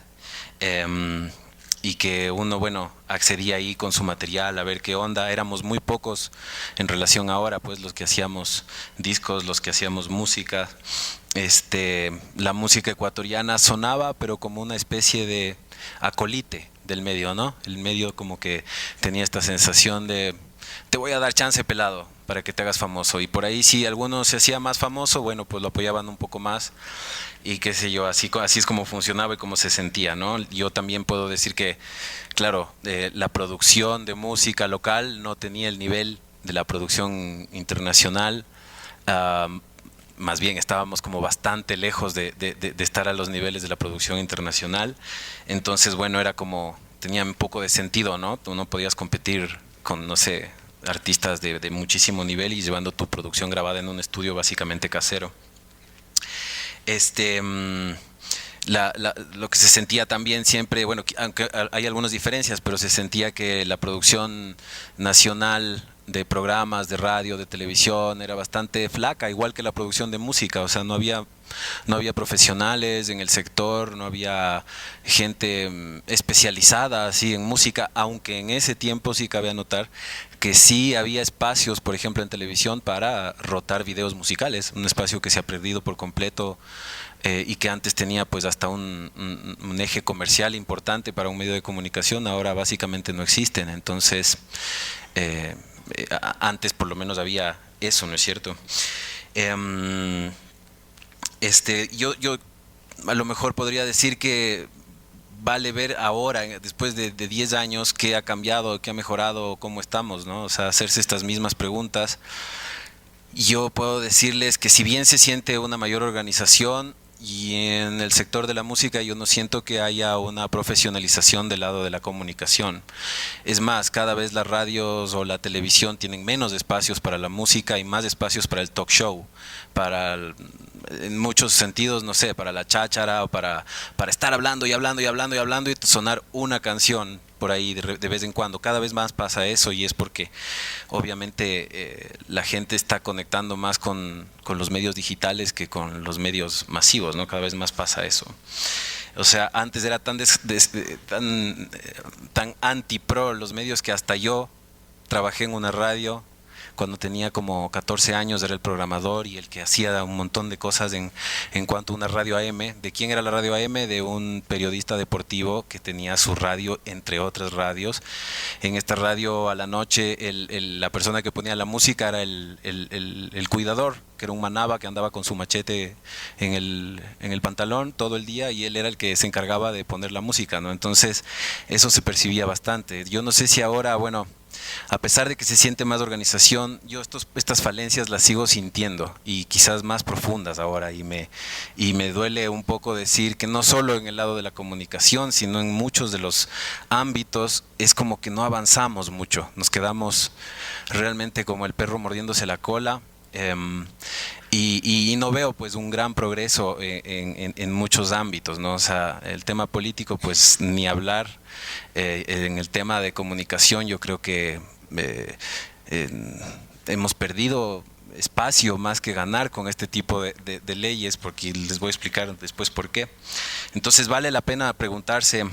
Y que uno, bueno, accedía ahí con su material a ver qué onda. Éramos muy pocos en relación ahora, pues los que hacíamos discos, los que hacíamos música. La música ecuatoriana sonaba, pero como una especie de acolite del medio, ¿no? El medio como que tenía esta sensación de te voy a dar chance, pelado, para que te hagas famoso. Y por ahí si alguno se hacía más famoso, bueno, pues lo apoyaban un poco más y qué sé yo, así es como funcionaba y cómo se sentía, ¿no? Yo también puedo decir que, claro, la producción de música local no tenía el nivel de la producción internacional. Más bien estábamos como bastante lejos de estar a los niveles de la producción internacional. Entonces, bueno, era como, tenía un poco de sentido, ¿no? Tú no podías competir con, no sé, artistas de muchísimo nivel y llevando tu producción grabada en un estudio básicamente casero. Lo que se sentía también siempre, bueno, aunque hay algunas diferencias, pero se sentía que la producción nacional de programas de radio, de televisión, era bastante flaca, igual que la producción de música. O sea, no había profesionales en el sector, no había gente especializada así en música, aunque en ese tiempo sí cabe anotar que sí había espacios, por ejemplo en televisión, para rotar videos musicales, un espacio que se ha perdido por completo y que antes tenía pues hasta un eje comercial importante para un medio de comunicación, ahora básicamente no existen. Entonces antes por lo menos había eso, ¿no es cierto? Yo a lo mejor podría decir que vale ver ahora, después de 10 años, qué ha cambiado, qué ha mejorado, cómo estamos, ¿no? O sea, hacerse estas mismas preguntas. Yo puedo decirles que si bien se siente una mayor organización, y en el sector de la música yo no siento que haya una profesionalización del lado de la comunicación. Es más, cada vez las radios o la televisión tienen menos espacios para la música y más espacios para el talk show, en muchos sentidos, no sé, para la cháchara o para estar hablando y hablando y hablando y hablando y sonar una canción por ahí de vez en cuando. Cada vez más pasa eso y es porque obviamente la gente está conectando más con los medios digitales que con los medios masivos, ¿no? Cada vez más pasa eso. O sea, antes era tan anti-pro los medios que hasta yo trabajé en una radio. Cuando tenía como 14 años era el programador y el que hacía un montón de cosas en cuanto a una radio AM. ¿De quién era la radio AM? De un periodista deportivo que tenía su radio, entre otras radios. En esta radio a la noche la persona que ponía la música era el cuidador, que era un manaba que andaba con su machete en el pantalón todo el día y él era el que se encargaba de poner la música, ¿no? Entonces eso se percibía bastante. Yo no sé si ahora, bueno, a pesar de que se siente más organización, yo estas falencias las sigo sintiendo y quizás más profundas ahora y me duele un poco decir que no solo en el lado de la comunicación, sino en muchos de los ámbitos es como que no avanzamos mucho, nos quedamos realmente como el perro mordiéndose la cola. Y no veo pues un gran progreso en muchos ámbitos, ¿no? O sea, el tema político pues ni hablar, en el tema de comunicación yo creo que hemos perdido espacio más que ganar con este tipo de leyes, porque les voy a explicar después por qué. Entonces vale la pena preguntarse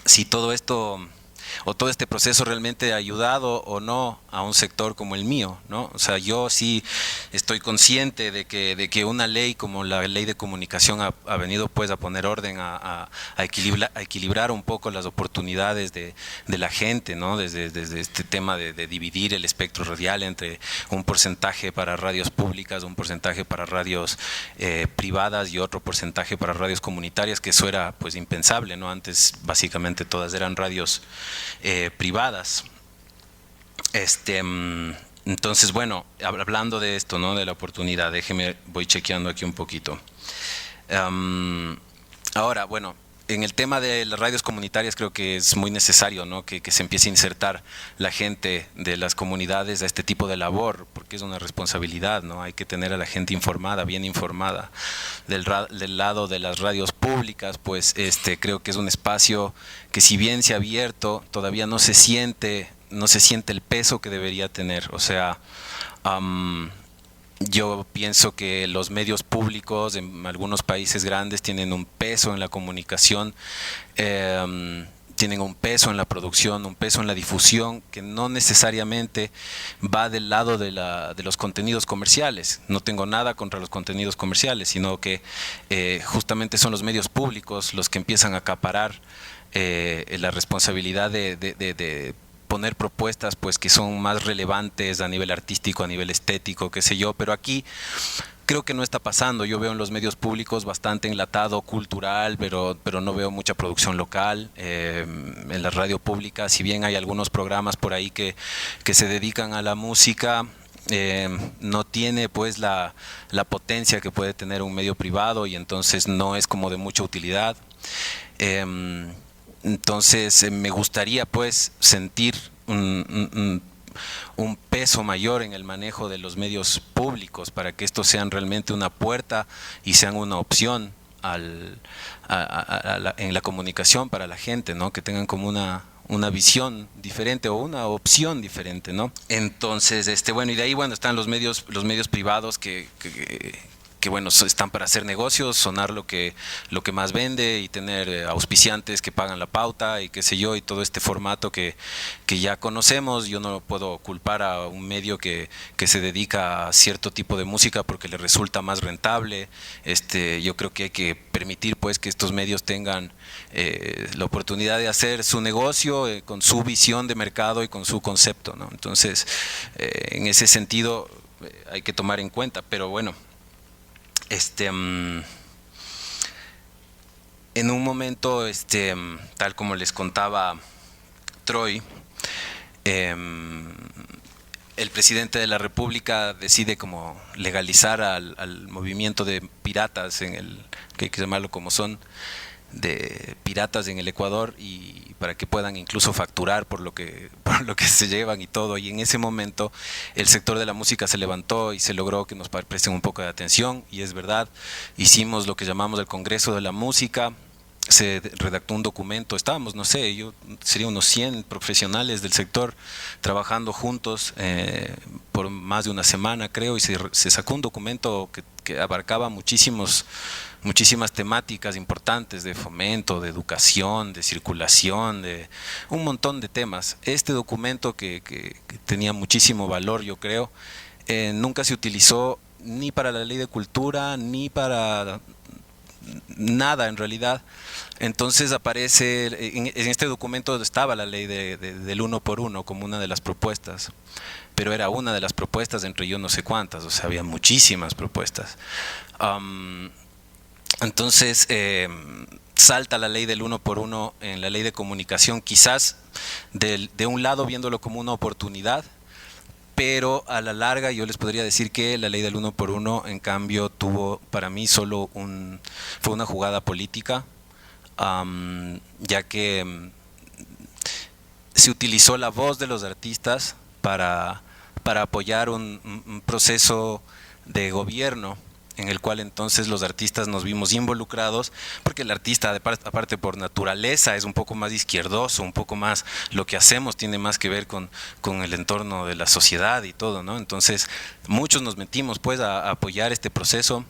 si todo esto o todo este proceso realmente ha ayudado o no a un sector como el mío, ¿no? O sea, yo sí estoy consciente de que una ley como la ley de comunicación ha venido pues a poner orden, a equilibrar un poco las oportunidades de la gente, ¿no? Desde este tema de dividir el espectro radial entre un porcentaje para radios públicas, un porcentaje para radios privadas y otro porcentaje para radios comunitarias, que eso era pues impensable, ¿no? Antes básicamente todas eran radios privadas. Entonces, bueno, hablando de esto, ¿no? De la oportunidad, voy chequeando aquí un poquito. Ahora, bueno, en el tema de las radios comunitarias creo que es muy necesario, ¿no? que se empiece a insertar la gente de las comunidades a este tipo de labor, porque es una responsabilidad, ¿no? Hay que tener a la gente informada, bien informada. Del lado de las radios públicas, pues creo que es un espacio que si bien se ha abierto, todavía no se siente el peso que debería tener. O sea, yo pienso que los medios públicos en algunos países grandes tienen un peso en la comunicación, tienen un peso en la producción, un peso en la difusión, que no necesariamente va del lado de los contenidos comerciales. No tengo nada contra los contenidos comerciales, sino que justamente son los medios públicos los que empiezan a acaparar la responsabilidad de proponer propuestas pues que son más relevantes a nivel artístico, a nivel estético, qué sé yo, pero aquí creo que no está pasando. Yo veo en los medios públicos bastante enlatado cultural, pero no veo mucha producción local. En la radio pública, si bien hay algunos programas por ahí que se dedican a la música, no tiene pues la potencia que puede tener un medio privado, y entonces no es como de mucha utilidad. Entonces me gustaría pues sentir un peso mayor en el manejo de los medios públicos para que estos sean realmente una puerta y sean una opción en la comunicación para la gente, ¿no? Que tengan como una visión diferente o una opción diferente, ¿no? Entonces, bueno, y de ahí, bueno, están los medios privados que bueno, están para hacer negocios, sonar lo que más vende y tener auspiciantes que pagan la pauta y qué sé yo, y todo este formato que ya conocemos. Yo no puedo culpar a un medio que se dedica a cierto tipo de música porque le resulta más rentable. Yo creo que hay que permitir pues que estos medios tengan la oportunidad de hacer su negocio con su visión de mercado y con su concepto, ¿no? Entonces, en ese sentido hay que tomar en cuenta, pero bueno, en un momento, tal como les contaba Troy, el presidente de la República decide como legalizar al movimiento de piratas, que hay que llamarlo como son, de piratas en el Ecuador, y para que puedan incluso facturar por lo que se llevan y todo. Y en ese momento el sector de la música se levantó y se logró que nos presten un poco de atención, y es verdad, hicimos lo que llamamos el Congreso de la Música. Se redactó un documento, estábamos, no sé, sería unos 100 profesionales del sector trabajando juntos por más de una semana, creo, y se sacó un documento que abarcaba muchísimas temáticas importantes de fomento, de educación, de circulación, de un montón de temas. Este documento que tenía muchísimo valor, yo creo, nunca se utilizó ni para la ley de cultura, ni para nada en realidad. Entonces aparece, en este documento estaba la ley del 1 por 1 como una de las propuestas, pero era una de las propuestas entre yo no sé cuántas, o sea, había muchísimas propuestas. Entonces salta la ley del 1 por 1 en la ley de comunicación, quizás de un lado viéndolo como una oportunidad, pero a la larga yo les podría decir que la ley del 1 por 1 en cambio tuvo para mí fue una jugada política, ya que se utilizó la voz de los artistas para apoyar un proceso de gobierno en el cual entonces los artistas nos vimos involucrados, porque el artista, aparte por naturaleza, es un poco más izquierdoso, un poco más, lo que hacemos tiene más que ver con el entorno de la sociedad y todo, ¿no? Entonces, muchos nos metimos pues a apoyar este proceso,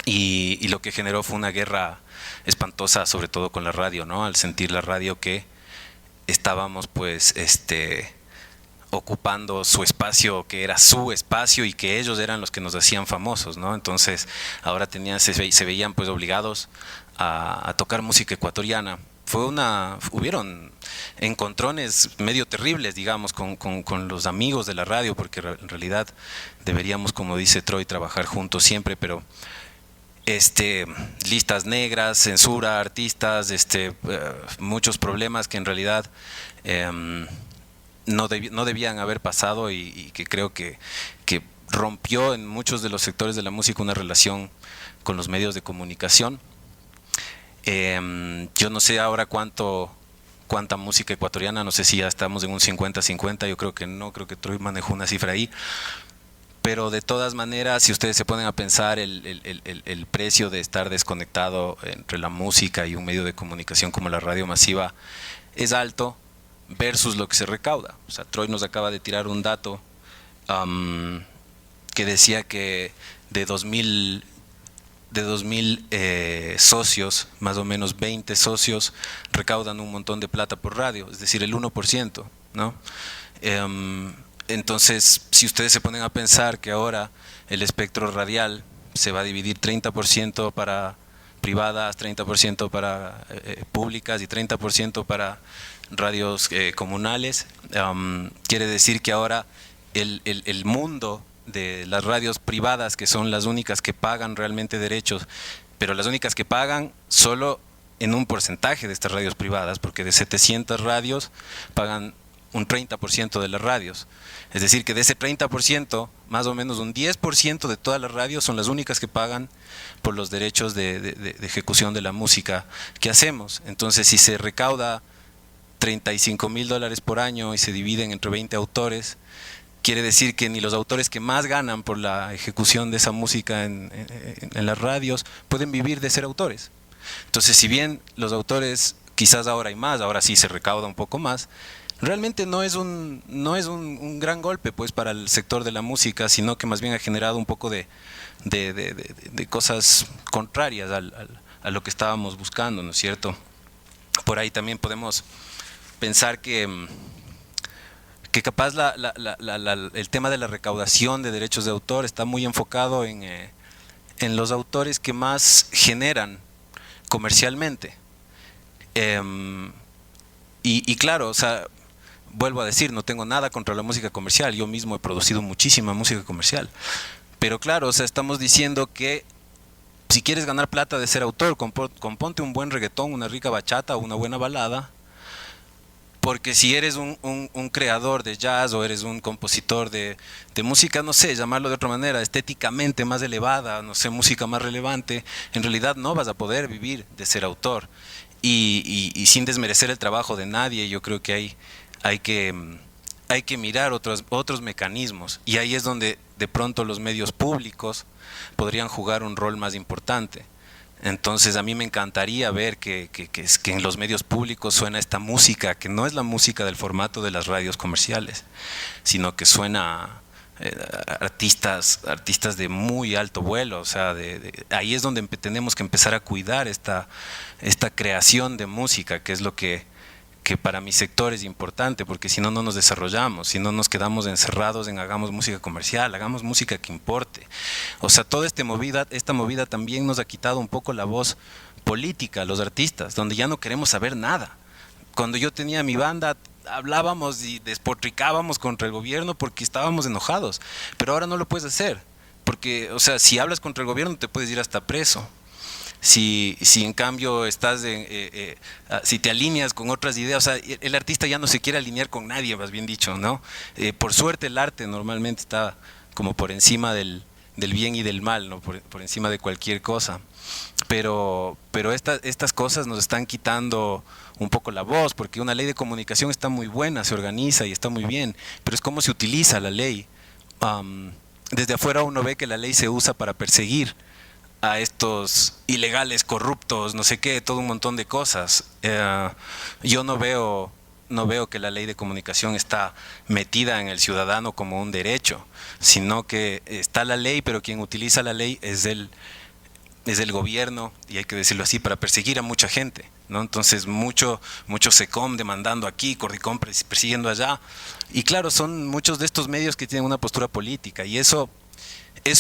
y lo que generó fue una guerra espantosa, sobre todo con la radio, ¿no? Al sentir la radio que estábamos pues ocupando su espacio, que era su espacio, y que ellos eran los que nos hacían famosos, ¿no? Entonces ahora se veían pues obligados a tocar música ecuatoriana. Hubieron encontrones medio terribles, digamos, con los amigos de la radio, porque en realidad deberíamos, como dice Troy, trabajar juntos siempre, pero listas negras, censura a artistas, muchos problemas que en realidad no debían haber pasado, y que creo que rompió en muchos de los sectores de la música una relación con los medios de comunicación. Yo no sé ahora cuánta música ecuatoriana, no sé si ya estamos en un 50-50, yo creo que no, creo que Troy manejó una cifra ahí, pero de todas maneras, si ustedes se ponen a pensar el precio de estar desconectado entre la música y un medio de comunicación como la radio masiva es alto, versus lo que se recauda. O sea, Troy nos acaba de tirar un dato que decía que de 2000 socios, más o menos 20 socios recaudan un montón de plata por radio, es decir, el 1%, ¿no? Entonces, si ustedes se ponen a pensar que ahora el espectro radial se va a dividir 30% para privadas, 30% para públicas y 30% para radios comunales. Quiere decir que ahora el mundo de las radios privadas, que son las únicas que pagan realmente derechos, pero las únicas que pagan solo en un porcentaje de estas radios privadas, porque de 700 radios pagan un 30% de las radios. Es decir, que de ese 30%, más o menos un 10% de todas las radios son las únicas que pagan por los derechos de ejecución de la música que hacemos. Entonces, si se recauda $35,000 por año y se dividen entre 20 autores, quiere decir que ni los autores que más ganan por la ejecución de esa música en las radios pueden vivir de ser autores. Entonces, si bien los autores, quizás ahora hay más, ahora sí se recauda un poco más, realmente no es un gran golpe pues para el sector de la música, sino que más bien ha generado un poco de cosas contrarias a lo que estábamos buscando, ¿no es cierto? Por ahí también podemos pensar que capaz el tema de la recaudación de derechos de autor está muy enfocado en los autores que más generan comercialmente. Y claro, o sea, vuelvo a decir, no tengo nada contra la música comercial, yo mismo he producido muchísima música comercial, pero claro, o sea, estamos diciendo que si quieres ganar plata de ser autor, componte un buen reggaetón, una rica bachata o una buena balada, porque si eres un creador de jazz o eres un compositor de música, no sé, llamarlo de otra manera, estéticamente más elevada, no sé, música más relevante, en realidad no vas a poder vivir de ser autor. Y sin desmerecer el trabajo de nadie, yo creo que hay que mirar otros mecanismos, y ahí es donde de pronto los medios públicos podrían jugar un rol más importante. Entonces a mí me encantaría ver que en los medios públicos suena esta música, que no es la música del formato de las radios comerciales, sino que suena artistas de muy alto vuelo. O sea, ahí es donde tenemos que empezar a cuidar esta creación de música, que es lo que para mi sector es importante, porque si no, no nos desarrollamos, si no nos quedamos encerrados en hagamos música comercial, hagamos música que importe. O sea, toda esta movida también nos ha quitado un poco la voz política a los artistas, donde ya no queremos saber nada. Cuando yo tenía mi banda, hablábamos y despotricábamos contra el gobierno porque estábamos enojados, pero ahora no lo puedes hacer, porque, o sea, si hablas contra el gobierno te puedes ir hasta preso. Si en cambio si te alineas con otras ideas, o sea, el artista ya no se quiere alinear con nadie, más bien dicho, ¿no? Por suerte el arte normalmente está como por encima del bien y del mal, ¿no? Por encima de cualquier cosa. Pero estas cosas nos están quitando un poco la voz, porque una ley de comunicación está muy buena, se organiza y está muy bien, pero es cómo se utiliza la ley. Desde afuera uno ve que la ley se usa para perseguir a estos ilegales, corruptos, no sé qué, todo un montón de cosas. Yo no veo que la ley de comunicación está metida en el ciudadano como un derecho, sino que está la ley, pero quien utiliza la ley es el gobierno, y hay que decirlo así, para perseguir a mucha gente, ¿no? Entonces mucho SECOM demandando aquí, Cordicom persiguiendo allá, y claro, son muchos de estos medios que tienen una postura política, y eso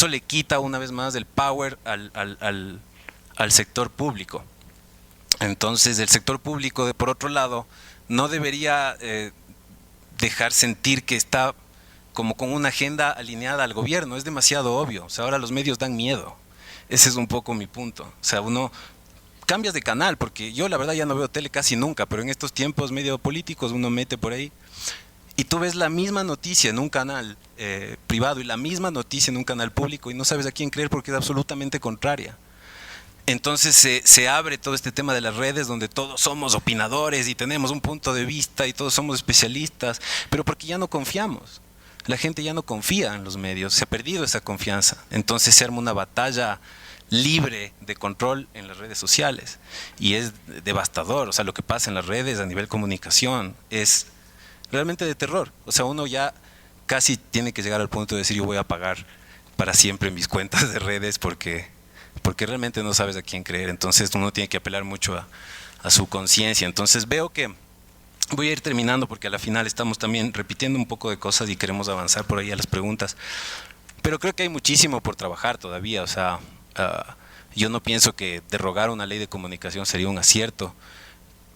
le quita una vez más el power al sector público. Entonces el sector público, por otro lado, no debería dejar sentir que está como con una agenda alineada al gobierno. Es demasiado obvio. O sea, ahora los medios dan miedo. Ese es un poco mi punto. O sea, uno cambias de canal, porque yo la verdad ya no veo tele casi nunca, pero en estos tiempos medio políticos uno mete por ahí y tú ves la misma noticia en un canal privado y la misma noticia en un canal público y no sabes a quién creer porque es absolutamente contraria. Entonces se abre todo este tema de las redes donde todos somos opinadores y tenemos un punto de vista y todos somos especialistas, pero porque ya no confiamos. La gente ya no confía en los medios, se ha perdido esa confianza. Entonces se arma una batalla libre de control en las redes sociales y es devastador. O sea, lo que pasa en las redes a nivel comunicación es realmente de terror. O sea, uno ya casi tiene que llegar al punto de decir yo voy a pagar para siempre mis cuentas de redes porque realmente no sabes a quién creer. Entonces uno tiene que apelar mucho a su conciencia. Entonces veo que voy a ir terminando porque a la final estamos también repitiendo un poco de cosas y queremos avanzar por ahí a las preguntas. Pero creo que hay muchísimo por trabajar todavía. O sea, yo no pienso que derogar una ley de comunicación sería un acierto,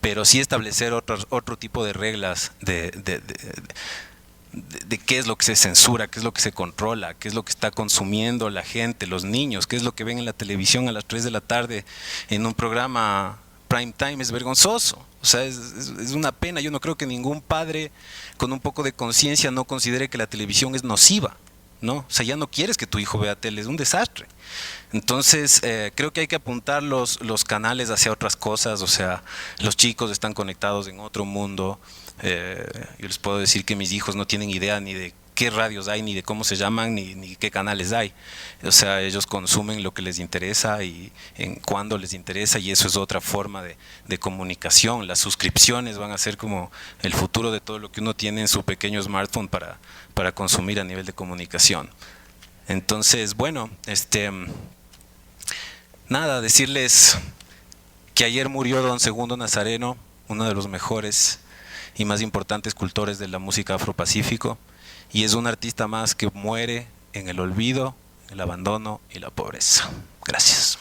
pero sí establecer otro tipo de reglas de qué es lo que se censura, qué es lo que se controla, qué es lo que está consumiendo la gente, los niños, qué es lo que ven en la televisión a las 3 de la tarde en un programa prime time. Es vergonzoso, o sea, es una pena. Yo no creo que ningún padre con un poco de conciencia no considere que la televisión es nociva, ¿no? O sea, ya no quieres que tu hijo vea tele, es un desastre. Entonces, creo que hay que apuntar los canales hacia otras cosas. O sea, los chicos están conectados en otro mundo. Yo les puedo decir que mis hijos no tienen idea ni de qué radios hay, ni de cómo se llaman, ni qué canales hay. O sea, ellos consumen lo que les interesa y en cuándo les interesa, y eso es otra forma de comunicación. Las suscripciones van a ser como el futuro de todo lo que uno tiene en su pequeño smartphone para consumir a nivel de comunicación. Entonces, bueno, nada, decirles que ayer murió don Segundo Nazareno, uno de los mejores y más importantes cultores de la música afropacífico, y es un artista más que muere en el olvido, el abandono y la pobreza. Gracias.